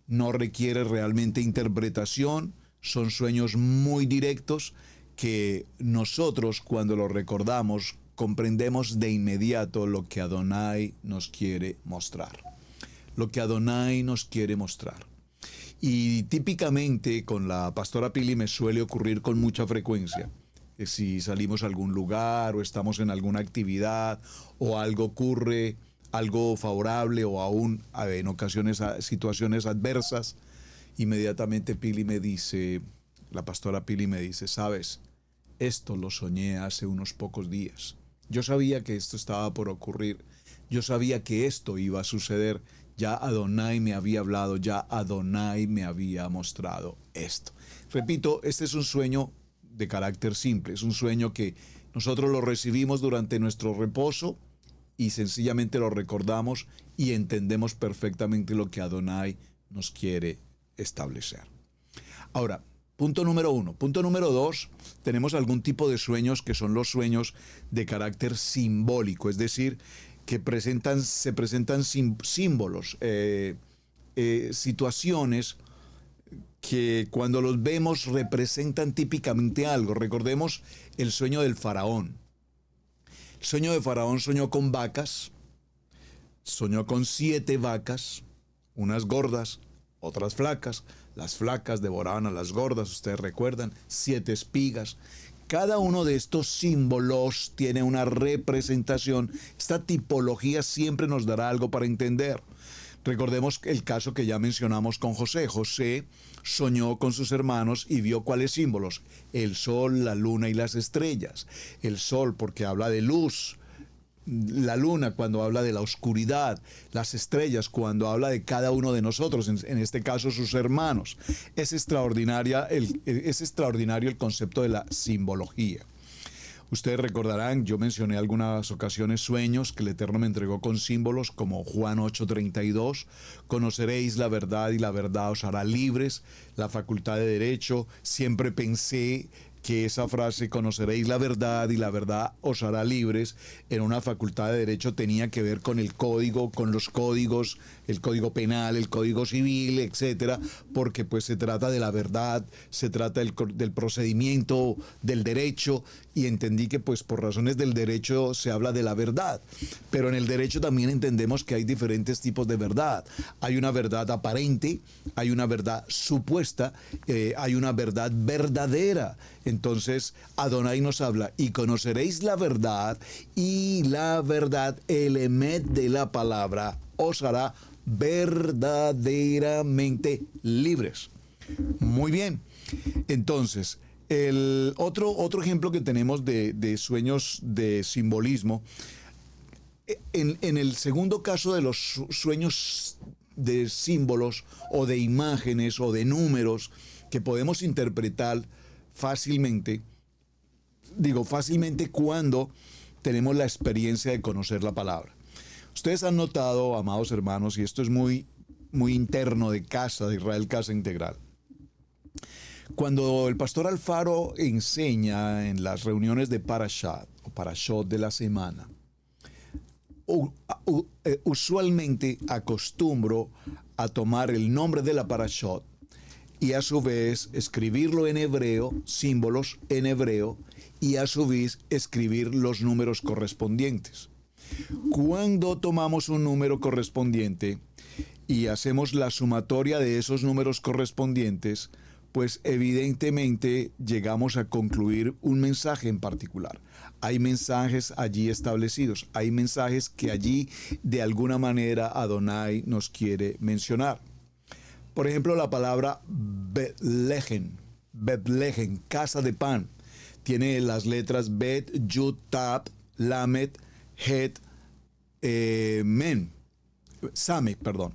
no requiere realmente interpretación, son sueños muy directos que nosotros, cuando los recordamos, comprendemos de inmediato lo que Adonai nos quiere mostrar. Lo que Adonai nos quiere mostrar. Y típicamente con la pastora Pili me suele ocurrir con mucha frecuencia que si salimos a algún lugar o estamos en alguna actividad o algo ocurre, algo favorable o aún en ocasiones situaciones adversas, inmediatamente la pastora Pili me dice, ¿sabes? Esto lo soñé hace unos pocos días. Yo sabía que esto estaba por ocurrir. Yo sabía que esto iba a suceder. Ya Adonai me había hablado, ya Adonai me había mostrado esto. Repito, este es un sueño de carácter simple, es un sueño que nosotros lo recibimos durante nuestro reposo y sencillamente lo recordamos y entendemos perfectamente lo que Adonai nos quiere establecer. Ahora, punto número uno. Punto número dos, tenemos algún tipo de sueños que son los sueños de carácter simbólico, es decir, que se presentan símbolos, situaciones que cuando los vemos representan típicamente algo. Recordemos el sueño del faraón. El sueño de faraón soñó con vacas, soñó con 7 vacas, unas gordas, otras flacas. Las flacas devoraban a las gordas, ustedes recuerdan, 7 espigas. Cada uno de estos símbolos tiene una representación. Esta tipología siempre nos dará algo para entender. Recordemos el caso que ya mencionamos con José. José soñó con sus hermanos y vio cuáles símbolos: el sol, la luna y las estrellas. El sol porque habla de luz, la luna cuando habla de la oscuridad, las estrellas cuando habla de cada uno de nosotros, en este caso sus hermanos. Es extraordinario el concepto de la simbología. Ustedes recordarán, yo mencioné algunas ocasiones sueños que el Eterno me entregó con símbolos como Juan 8:32, conoceréis la verdad y la verdad os hará libres, la facultad de derecho. Siempre pensé que esa frase, conoceréis la verdad y la verdad os hará libres, en una facultad de derecho tenía que ver con el código, con los códigos, el código penal, el código civil, etcétera, porque pues se trata de la verdad, se trata del procedimiento, del derecho, y entendí que pues por razones del derecho se habla de la verdad, pero en el derecho también entendemos que hay diferentes tipos de verdad. Hay una verdad aparente, hay una verdad supuesta, hay una verdad verdadera. Entonces Adonai nos habla, y conoceréis la verdad, y la verdad, el emet de la palabra, os hará verdaderamente libres. Muy bien. Entonces, el otro ejemplo que tenemos de sueños de simbolismo, En el segundo caso de los sueños de símbolos o de imágenes o de números que podemos interpretar fácilmente, digo fácilmente cuando tenemos la experiencia de conocer la palabra. Ustedes han notado, amados hermanos, y esto es muy interno de Casa de Israel, Casa Integral. Cuando el pastor Alfaro enseña en las reuniones de Parashat o Parashot de la semana, usualmente acostumbro a tomar el nombre de la Parashot y a su vez escribirlo en hebreo, símbolos en hebreo, y a su vez escribir los números correspondientes. Cuando tomamos un número correspondiente y hacemos la sumatoria de esos números correspondientes, pues evidentemente llegamos a concluir un mensaje en particular. Hay mensajes allí establecidos, hay mensajes que allí de alguna manera Adonai nos quiere mencionar. Por ejemplo, la palabra Betlehem, casa de pan, tiene las letras Bet, Yud, Tab, Lamet, Het, Samek, perdón.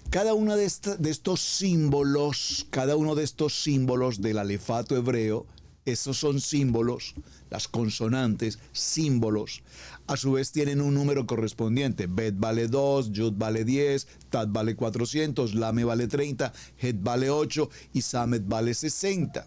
Cada uno de estos símbolos, del alefato hebreo, esos son símbolos, las consonantes, símbolos, a su vez tienen un número correspondiente. Bet vale 2, Yud vale 10, Tat vale 400, Lame vale 30, Het vale 8 y Samet vale 60.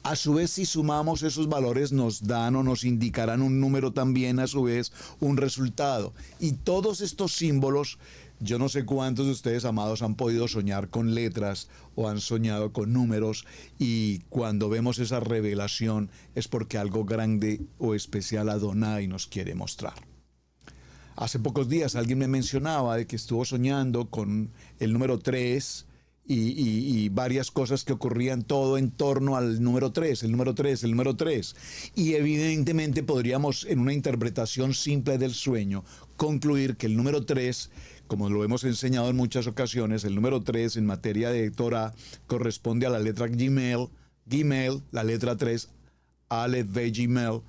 A su vez, si sumamos esos valores, nos dan o nos indicarán un número también, a su vez, un resultado. Y todos estos símbolos, yo no sé cuántos de ustedes, amados, han podido soñar con letras o han soñado con números, y cuando vemos esa revelación es porque algo grande o especial Adonai nos quiere mostrar. Hace pocos días alguien me mencionaba de que estuvo soñando con el número 3 y varias cosas que ocurrían todo en torno al número 3, el número 3, el número 3. Y evidentemente podríamos, en una interpretación simple del sueño, concluir que el número 3, como lo hemos enseñado en muchas ocasiones, el número 3 en materia de Torah corresponde a la letra Gimel, la letra 3, Aleph, Ve, Gimel,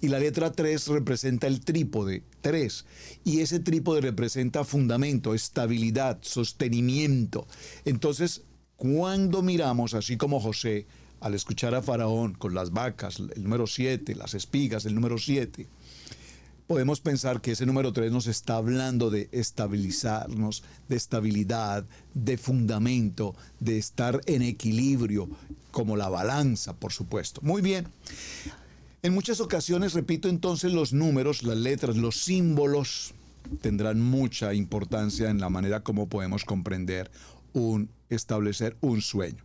y la letra 3 representa el trípode, 3, y ese trípode representa fundamento, estabilidad, sostenimiento. Entonces, cuando miramos, así como José, al escuchar a Faraón con las vacas, el número 7, las espigas, el número 7, podemos pensar que ese número 3 nos está hablando de estabilizarnos, de estabilidad, de fundamento, de estar en equilibrio, como la balanza, por supuesto. Muy bien. En muchas ocasiones, repito, entonces los números, las letras, los símbolos tendrán mucha importancia en la manera como podemos comprender establecer un sueño.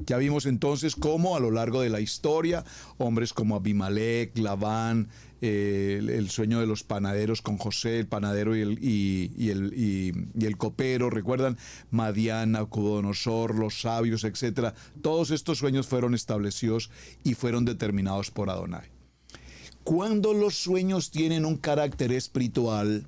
Ya vimos entonces cómo a lo largo de la historia, hombres como Abimelech, Labán, el sueño de los panaderos con José, el panadero y el copero, recuerdan, Madián, Nabucodonosor, los sabios, etc. Todos estos sueños fueron establecidos y fueron determinados por Adonai. Cuando los sueños tienen un carácter espiritual,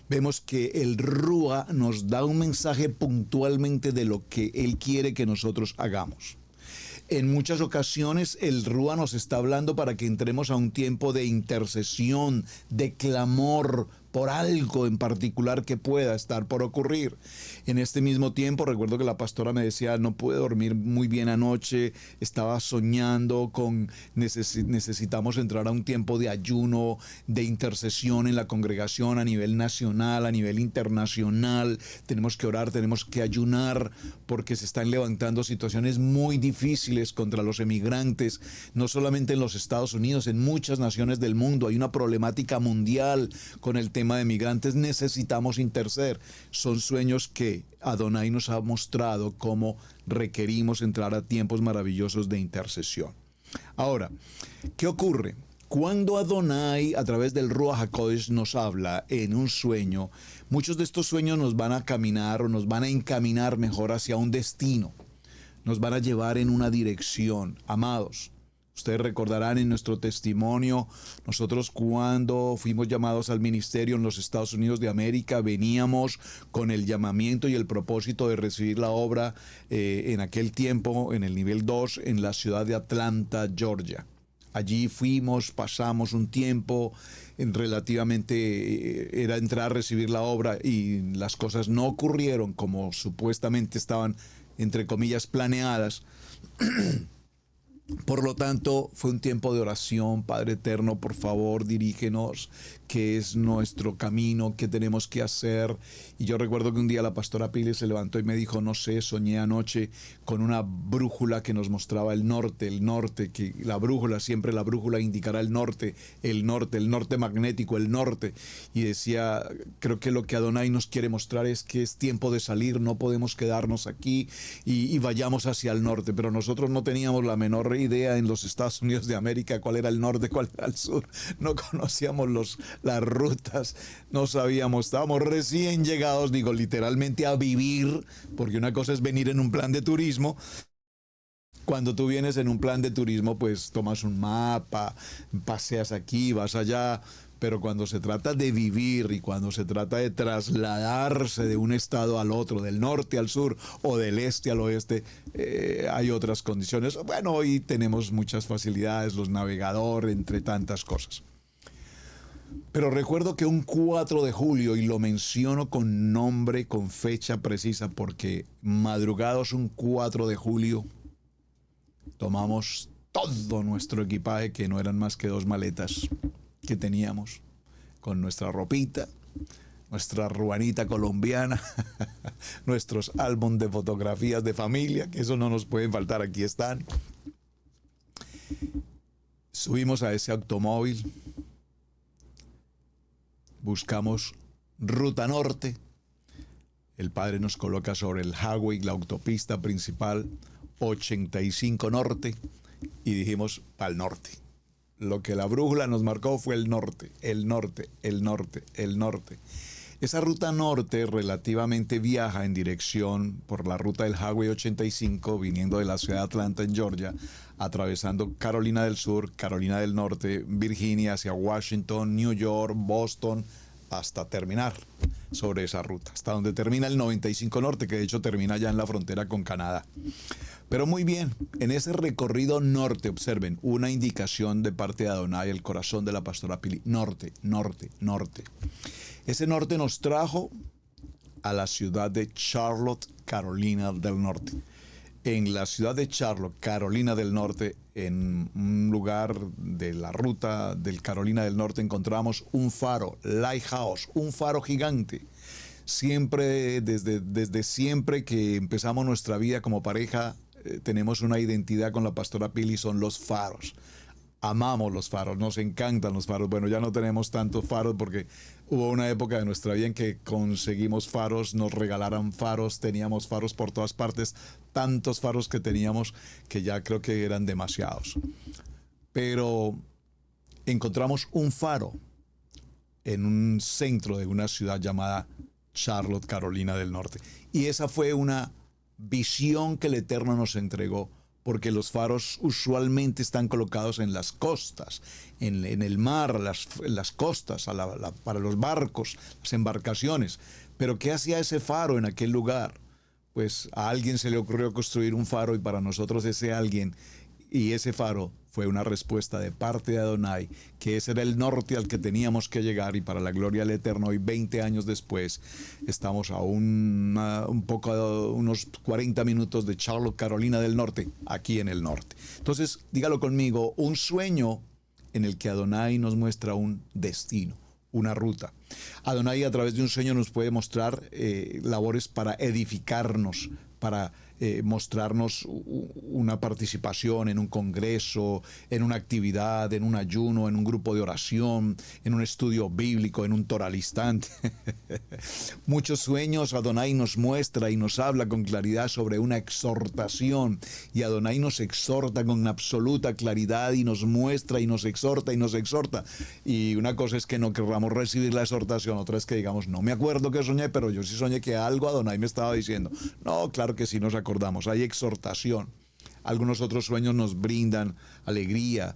vemos que el Rúa nos da un mensaje puntualmente de lo que Él quiere que nosotros hagamos. En muchas ocasiones el Rúa nos está hablando para que entremos a un tiempo de intercesión, de clamor por algo en particular que pueda estar por ocurrir. En este mismo tiempo, recuerdo que la pastora me decía, no pude dormir muy bien anoche, estaba soñando con necesitamos entrar a un tiempo de ayuno, de intercesión en la congregación a nivel nacional, a nivel internacional. Tenemos que orar, tenemos que ayunar, porque se están levantando situaciones muy difíciles contra los emigrantes, no solamente en los Estados Unidos, en muchas naciones del mundo. Hay una problemática mundial con el tema de migrantes, necesitamos interceder. Son sueños que Adonai nos ha mostrado cómo requerimos entrar a tiempos maravillosos de intercesión. Ahora, ¿qué ocurre? Cuando Adonai, a través del Ruach HaKodesh, nos habla en un sueño, muchos de estos sueños nos van a caminar o nos van a encaminar mejor hacia un destino. Nos van a llevar en una dirección. Amados, ustedes recordarán en nuestro testimonio, nosotros cuando fuimos llamados al ministerio en los Estados Unidos de América, veníamos con el llamamiento y el propósito de recibir la obra en aquel tiempo, en el nivel 2, en la ciudad de Atlanta, Georgia. Allí fuimos, pasamos un tiempo, relativamente era entrar a recibir la obra y las cosas no ocurrieron como supuestamente estaban, entre comillas, planeadas. Por lo tanto, fue un tiempo de oración. Padre eterno, por favor, dirígenos, qué es nuestro camino, qué tenemos que hacer. Y yo recuerdo que un día la pastora Pili se levantó y me dijo, no sé, soñé anoche con una brújula que nos mostraba el norte, que la brújula, siempre la brújula indicará el norte magnético, el norte. Y decía, creo que lo que Adonai nos quiere mostrar es que es tiempo de salir, no podemos quedarnos aquí y vayamos hacia el norte. Pero nosotros no teníamos la menor idea en los Estados Unidos de América cuál era el norte, cuál era el sur. No conocíamos las rutas, no sabíamos, estábamos recién llegados, digo, literalmente a vivir, porque una cosa es venir en un plan de turismo. Cuando tú vienes en un plan de turismo, pues tomas un mapa, paseas aquí, vas allá, pero cuando se trata de vivir y cuando se trata de trasladarse de un estado al otro, del norte al sur o del este al oeste, hay otras condiciones. Bueno, hoy tenemos muchas facilidades, los navegadores, entre tantas cosas. Pero recuerdo que un 4 de julio, y lo menciono con nombre, con fecha precisa, porque madrugados un 4 de julio, tomamos todo nuestro equipaje, que no eran más que 2 maletas que teníamos, con nuestra ropita, nuestra ruanita colombiana, nuestros álbumes de fotografías de familia, que eso no nos pueden faltar, aquí están. Subimos a ese automóvil, buscamos ruta norte, el padre nos coloca sobre el highway, la autopista principal, 85 norte, y dijimos, para el norte. Lo que la brújula nos marcó fue el norte, el norte, el norte, el norte. Esa ruta norte relativamente viaja en dirección por la ruta del Highway 85, viniendo de la ciudad de Atlanta, en Georgia, atravesando Carolina del Sur, Carolina del Norte, Virginia, hacia Washington, New York, Boston, hasta terminar sobre esa ruta, hasta donde termina el 95 norte, que de hecho termina ya en la frontera con Canadá. Pero muy bien, en ese recorrido norte, observen, una indicación de parte de Adonai, el corazón de la pastora Pili, norte, norte, norte. Ese norte nos trajo a la ciudad de Charlotte, Carolina del Norte. En la ciudad de Charlotte, Carolina del Norte, en un lugar de la ruta del Carolina del Norte, encontramos un faro, Lighthouse, un faro gigante. Siempre, desde siempre que empezamos nuestra vida como pareja, tenemos una identidad con la pastora Pili, son los faros. Amamos los faros, nos encantan los faros. Bueno, ya no tenemos tantos faros porque hubo una época de nuestra vida en que conseguimos faros, nos regalaran faros, teníamos faros por todas partes, tantos faros que teníamos que ya creo que eran demasiados. Pero encontramos un faro en un centro de una ciudad llamada Charlotte, Carolina del Norte. Y esa fue una visión que el Eterno nos entregó, porque los faros usualmente están colocados en las costas, en el mar, las costas, para los barcos, las embarcaciones. Pero ¿qué hacía ese faro en aquel lugar? Pues a alguien se le ocurrió construir un faro, y para nosotros ese alguien y ese faro fue una respuesta de parte de Adonai, que ese era el norte al que teníamos que llegar, y para la gloria del Eterno, hoy 20 años después, estamos a unos 40 minutos de Charlotte, Carolina del Norte, aquí en el norte. Entonces, dígalo conmigo, un sueño en el que Adonai nos muestra un destino, una ruta. Adonai a través de un sueño nos puede mostrar labores para edificarnos, para mostrarnos una participación en un congreso, en una actividad, en un ayuno, en un grupo de oración, en un estudio bíblico, en un toralistante. Muchos sueños Adonai nos muestra y nos habla con claridad sobre una exhortación, y Adonai nos exhorta con absoluta claridad y nos muestra y nos exhorta y nos exhorta. Y una cosa es que no querramos recibir la exhortación, otra es que digamos, no me acuerdo que soñé, pero yo sí soñé que algo Adonai me estaba diciendo. No, claro que sí nos acordamos, hay exhortación. Algunos otros sueños nos brindan alegría,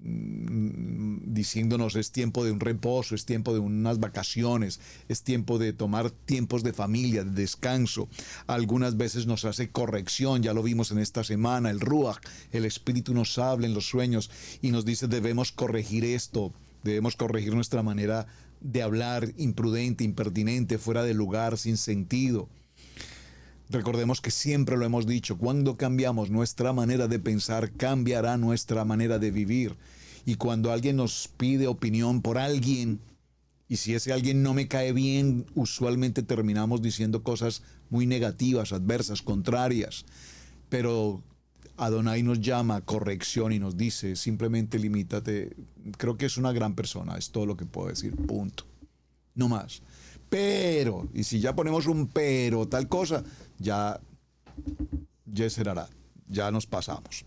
diciéndonos es tiempo de un reposo, es tiempo de unas vacaciones, es tiempo de tomar tiempos de familia, de descanso. Algunas veces nos hace corrección, ya lo vimos en esta semana, el Ruach, el Espíritu nos habla en los sueños y nos dice debemos corregir esto, debemos corregir nuestra manera de hablar imprudente, impertinente, fuera de lugar, sin sentido. Recordemos que siempre lo hemos dicho, cuando cambiamos nuestra manera de pensar, cambiará nuestra manera de vivir. Y cuando alguien nos pide opinión por alguien, y si ese alguien no me cae bien, usualmente terminamos diciendo cosas muy negativas, adversas, contrarias. Pero Adonai nos llama a corrección y nos dice, simplemente limítate. Creo que es una gran persona, es todo lo que puedo decir, punto. No más. Pero, y si ya ponemos un pero, tal cosa, ya será, ya nos pasamos.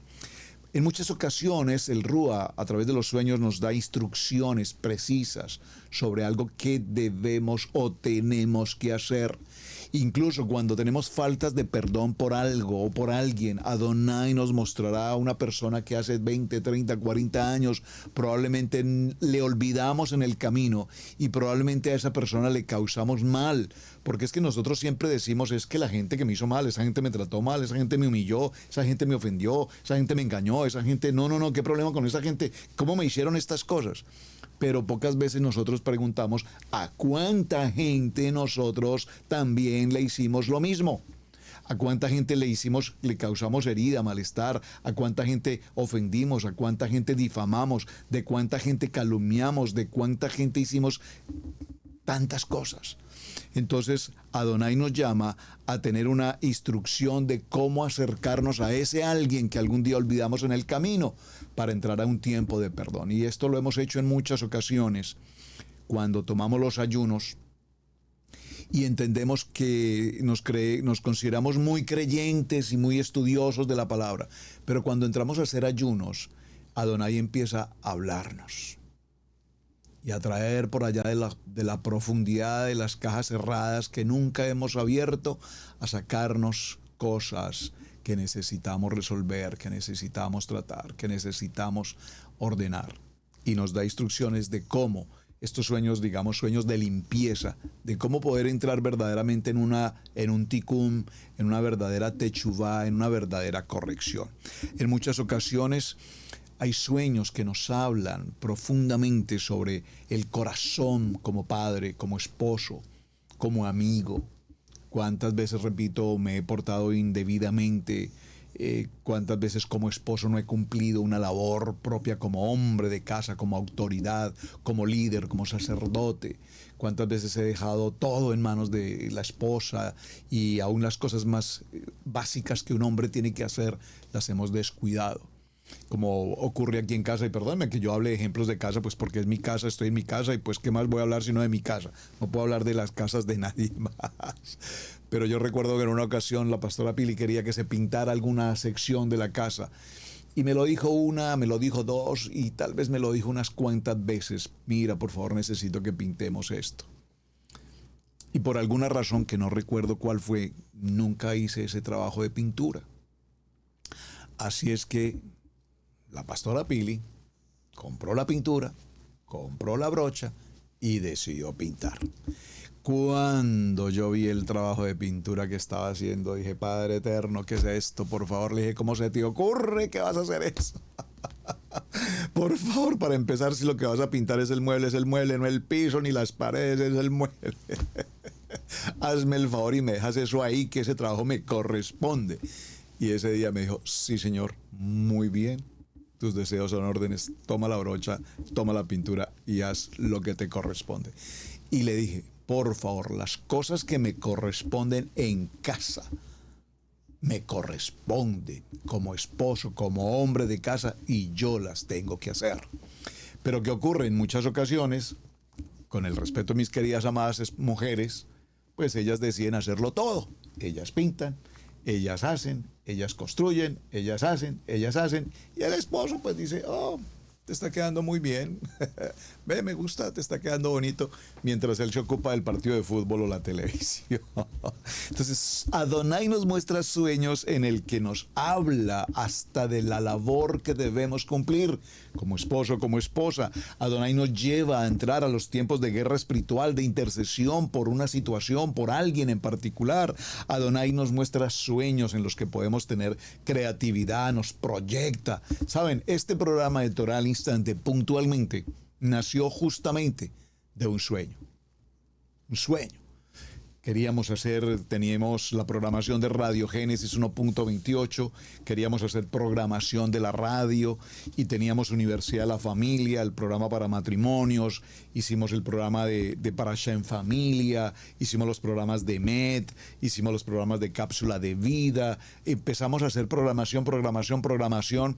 En muchas ocasiones el Rúa a través de los sueños nos da instrucciones precisas sobre algo que debemos o tenemos que hacer. Incluso cuando tenemos faltas de perdón por algo o por alguien, Adonai nos mostrará a una persona que hace 20, 30, 40 años probablemente le olvidamos en el camino y probablemente a esa persona le causamos mal. Porque es que nosotros siempre decimos, es que la gente que me hizo mal, esa gente me trató mal, esa gente me humilló, esa gente me ofendió, esa gente me engañó, esa gente, no, ¿qué problema con esa gente? ¿Cómo me hicieron estas cosas? Pero pocas veces nosotros preguntamos a cuánta gente nosotros también le hicimos lo mismo. A cuánta gente le causamos herida, malestar, a cuánta gente ofendimos, a cuánta gente difamamos, de cuánta gente calumniamos, de cuánta gente hicimos tantas cosas. Entonces Adonai nos llama a tener una instrucción de cómo acercarnos a ese alguien que algún día olvidamos en el camino para entrar a un tiempo de perdón. Y esto lo hemos hecho en muchas ocasiones cuando tomamos los ayunos y entendemos que nos consideramos muy creyentes y muy estudiosos de la palabra. Pero cuando entramos a hacer ayunos, Adonai empieza a hablarnos y a traer por allá de la profundidad de las cajas cerradas que nunca hemos abierto, a sacarnos cosas que necesitamos resolver, que necesitamos tratar, que necesitamos ordenar. Y nos da instrucciones de cómo estos sueños, digamos sueños de limpieza, de cómo poder entrar verdaderamente en un tikkun, en una verdadera techuvá, en una verdadera corrección. En muchas ocasiones hay sueños que nos hablan profundamente sobre el corazón como padre, como esposo, como amigo. Cuántas veces, repito, me he portado indebidamente, cuántas veces como esposo no he cumplido una labor propia como hombre de casa, como autoridad, como líder, como sacerdote. Cuántas veces he dejado todo en manos de la esposa y aún las cosas más básicas que un hombre tiene que hacer las hemos descuidado. Como ocurre aquí en casa, y perdónenme que yo hable de ejemplos de casa, pues porque es mi casa, estoy en mi casa, y pues qué más voy a hablar sino de mi casa. No puedo hablar de las casas de nadie más. Pero yo recuerdo que en una ocasión la pastora Pili quería que se pintara alguna sección de la casa. Y me lo dijo una, me lo dijo dos, y tal vez me lo dijo unas cuantas veces. Mira, por favor, necesito que pintemos esto. Y por alguna razón que no recuerdo cuál fue, nunca hice ese trabajo de pintura. Así es que la pastora Pili compró la pintura, compró la brocha y decidió pintar. Cuando yo vi el trabajo de pintura que estaba haciendo, dije, Padre Eterno, ¿qué es esto? Por favor, le dije, ¿cómo se te ocurre que vas a hacer eso? Por favor, para empezar, si lo que vas a pintar es el mueble, no el piso ni las paredes, es el mueble. Hazme el favor y me dejas eso ahí, que ese trabajo me corresponde. Y ese día me dijo, sí señor, muy bien. Tus deseos son órdenes, toma la brocha, toma la pintura y haz lo que te corresponde. Y le dije, por favor, las cosas que me corresponden en casa, me corresponden como esposo, como hombre de casa, y yo las tengo que hacer. Pero ¿qué ocurre? En muchas ocasiones, con el respeto de mis queridas amadas mujeres, pues ellas deciden hacerlo todo. Ellas pintan, ellas hacen, ellas construyen, ellas hacen, y el esposo pues dice, oh, te está quedando muy bien, ve, me gusta, te está quedando bonito, mientras él se ocupa del partido de fútbol o la televisión. Entonces, Adonai nos muestra sueños en el que nos habla hasta de la labor que debemos cumplir como esposo, como esposa. Adonai nos lleva a entrar a los tiempos de guerra espiritual, de intercesión por una situación, por alguien en particular. Adonai nos muestra sueños en los que podemos tener creatividad, nos proyecta. Saben, este programa de Torah al Instante puntualmente nació justamente de un sueño. Un sueño. Teníamos la programación de Radio Génesis 1.28, queríamos hacer programación de la radio y teníamos Universidad de la Familia, el programa para matrimonios, hicimos el programa de Parashá en Familia, hicimos los programas de MED, hicimos los programas de Cápsula de Vida, empezamos a hacer programación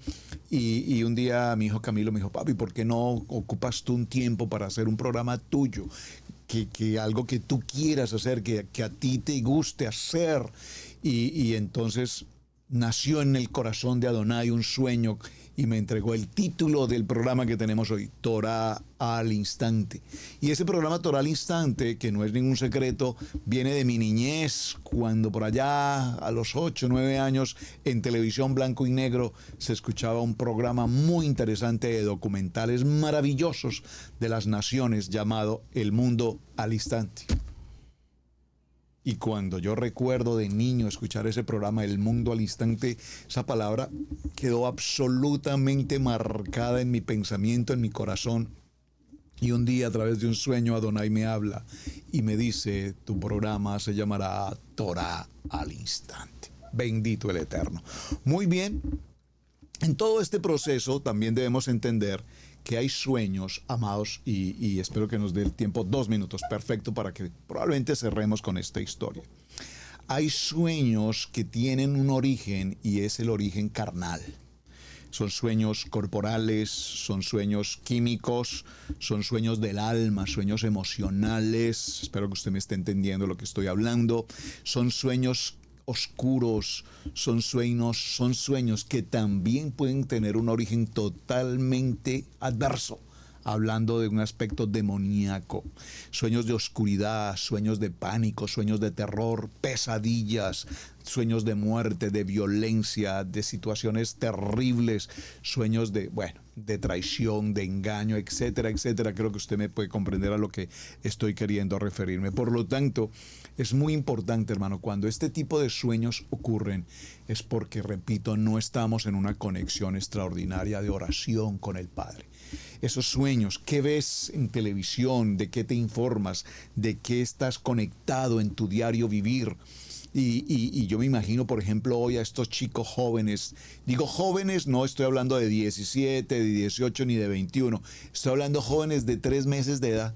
y un día mi hijo Camilo me dijo, papi, ¿por qué no ocupas tú un tiempo para hacer un programa tuyo? Que algo que tú quieras hacer, que a ti te guste hacer. Y entonces nació en el corazón de Adonai un sueño y me entregó el título del programa que tenemos hoy, Torah al Instante. Y ese programa Torah al Instante, que no es ningún secreto, viene de mi niñez, cuando por allá a los 8, 9 años en televisión blanco y negro se escuchaba un programa muy interesante de documentales maravillosos de las naciones llamado El Mundo al Instante. Y cuando yo recuerdo de niño escuchar ese programa, El Mundo al Instante, esa palabra quedó absolutamente marcada en mi pensamiento, en mi corazón. Y un día, a través de un sueño, Adonai me habla y me dice, tu programa se llamará Torah al Instante. Bendito el Eterno. Muy bien, en todo este proceso también debemos entender que hay sueños, amados, y espero que nos dé el tiempo, 2 minutos, perfecto, para que probablemente cerremos con esta historia. Hay sueños que tienen un origen y es el origen carnal. Son sueños corporales, son sueños químicos, son sueños del alma, sueños emocionales. Espero que usted me esté entendiendo lo que estoy hablando. Son sueños oscuros, son sueños que también pueden tener un origen totalmente adverso, hablando de un aspecto demoníaco. Sueños de oscuridad, sueños de pánico, sueños de terror, pesadillas, sueños de muerte, de violencia, de situaciones terribles, sueños de traición, de engaño, etcétera, etcétera. Creo que usted me puede comprender a lo que estoy queriendo referirme. Por lo tanto, es muy importante, hermano, cuando este tipo de sueños ocurren, es porque, repito, no estamos en una conexión extraordinaria de oración con el Padre. Esos sueños, ¿qué ves en televisión? ¿De qué te informas? ¿De qué estás conectado en tu diario vivir? Y yo me imagino, por ejemplo, hoy a estos chicos jóvenes, digo jóvenes, no estoy hablando de 17, de 18 ni de 21, estoy hablando jóvenes de 3 meses de edad.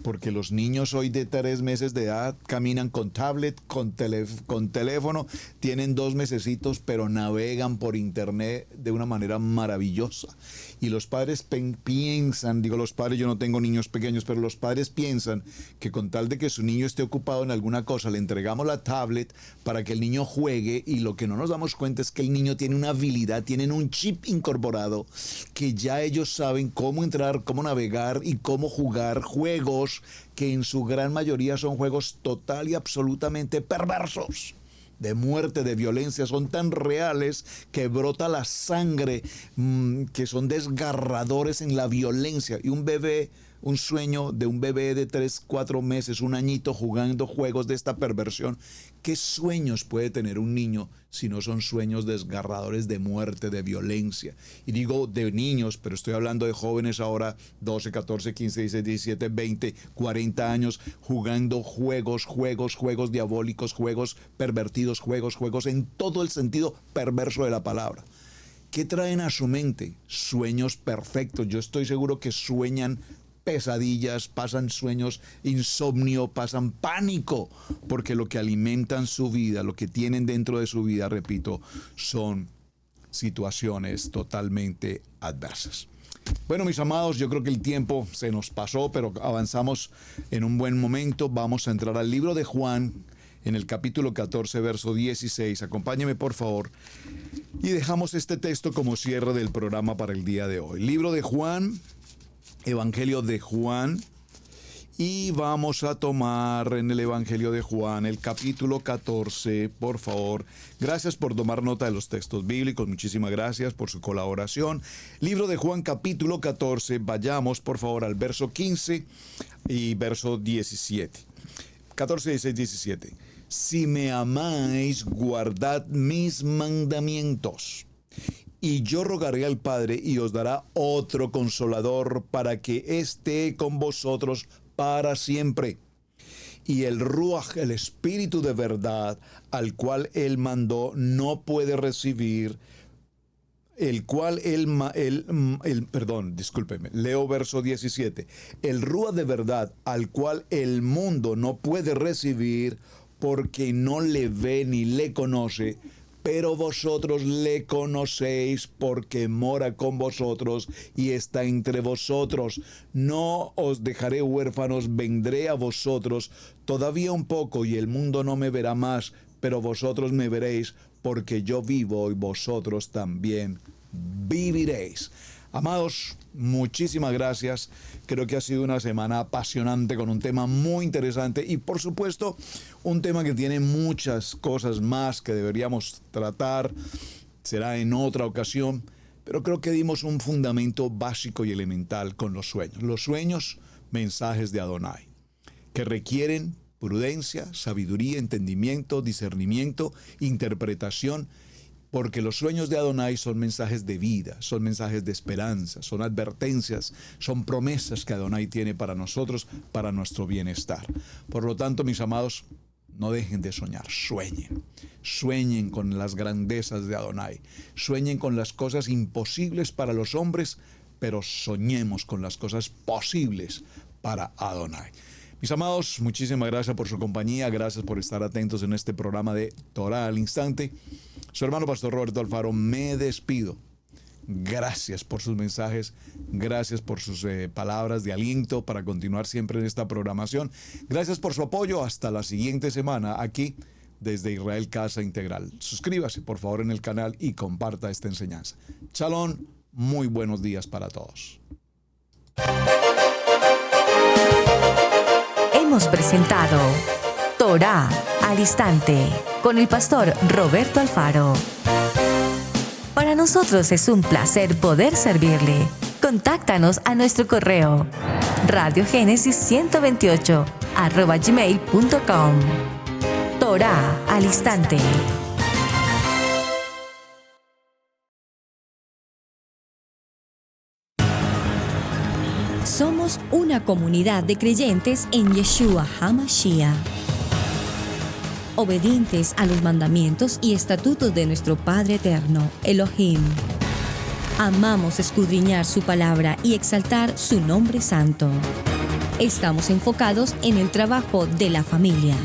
Porque los niños hoy de 3 meses de edad caminan con tablet, con teléfono, tienen 2 mesecitos, pero navegan por internet de una manera maravillosa. Y los padres piensan, digo los padres, yo no tengo niños pequeños, pero los padres piensan que con tal de que su niño esté ocupado en alguna cosa, le entregamos la tablet para que el niño juegue, y lo que no nos damos cuenta es que el niño tiene una habilidad, tienen un chip incorporado, que ya ellos saben cómo entrar, cómo navegar y cómo jugar juegos que en su gran mayoría son juegos total y absolutamente perversos, de muerte, de violencia, son tan reales que brota la sangre, que son desgarradores en la violencia. Y un sueño de un bebé de 3, 4 meses, un añito jugando juegos de esta perversión. ¿Qué sueños puede tener un niño si no son sueños desgarradores de muerte, de violencia? Y digo de niños, pero estoy hablando de jóvenes ahora, 12, 14, 15, 16, 17, 20, 40 años, jugando juegos diabólicos, juegos pervertidos, juegos en todo el sentido perverso de la palabra. ¿Qué traen a su mente? Sueños perfectos. Yo estoy seguro que sueñan pesadillas, pasan sueños, insomnio, pasan pánico, porque lo que alimentan su vida, lo que tienen dentro de su vida, repito, son situaciones totalmente adversas. Bueno, mis amados, yo creo que el tiempo se nos pasó, pero avanzamos en un buen momento. Vamos a entrar al libro de Juan, en el capítulo 14, verso 16. Acompáñeme, por favor, y dejamos este texto como cierre del programa para el día de hoy. Libro de Juan, Evangelio de Juan, Y vamos a tomar en el Evangelio de Juan el capítulo 14, por favor. Gracias por tomar nota de los textos bíblicos, muchísimas gracias por su colaboración. Libro de Juan capítulo 14, vayamos por favor al verso 15 y verso 17. 14, 16, 17. Si me amáis, guardad mis mandamientos. Y yo rogaré al Padre y os dará otro consolador para que esté con vosotros para siempre. Y el Ruach, el Espíritu de verdad, al cual Él mandó, no puede recibir, leo verso 17. El Ruach de verdad, al cual el mundo no puede recibir, porque no le ve ni le conoce, pero vosotros le conocéis porque mora con vosotros y está entre vosotros. No os dejaré huérfanos, vendré a vosotros todavía un poco y el mundo no me verá más, pero vosotros me veréis porque yo vivo y vosotros también viviréis. Amados, muchísimas gracias. Creo que ha sido una semana apasionante con un tema muy interesante y por supuesto un tema que tiene muchas cosas más que deberíamos tratar. Será en otra ocasión, pero creo que dimos un fundamento básico y elemental con los sueños. Los sueños, mensajes de Adonai, que requieren prudencia, sabiduría, entendimiento, discernimiento, interpretación. Porque los sueños de Adonai son mensajes de vida, son mensajes de esperanza, son advertencias, son promesas que Adonai tiene para nosotros, para nuestro bienestar. Por lo tanto, mis amados, no dejen de soñar, sueñen. Sueñen con las grandezas de Adonai. Sueñen con las cosas imposibles para los hombres, pero soñemos con las cosas posibles para Adonai. Mis amados, muchísimas gracias por su compañía, gracias por estar atentos en este programa de Torah al Instante. Su hermano Pastor Roberto Alfaro, me despido. Gracias por sus mensajes, gracias por sus palabras de aliento para continuar siempre en esta programación. Gracias por su apoyo. Hasta la siguiente semana aquí desde Israel Casa Integral. Suscríbase por favor en el canal y comparta esta enseñanza. Shalom, muy buenos días para todos. Hemos presentado Torah al Instante con el pastor Roberto Alfaro. Para nosotros es un placer poder servirle. Contáctanos a nuestro correo radiogenesis128@gmail.com. Torah al Instante. Somos una comunidad de creyentes en Yeshua HaMashiach, obedientes a los mandamientos y estatutos de nuestro Padre Eterno, Elohim. Amamos escudriñar su palabra y exaltar su nombre santo. Estamos enfocados en el trabajo de la familia.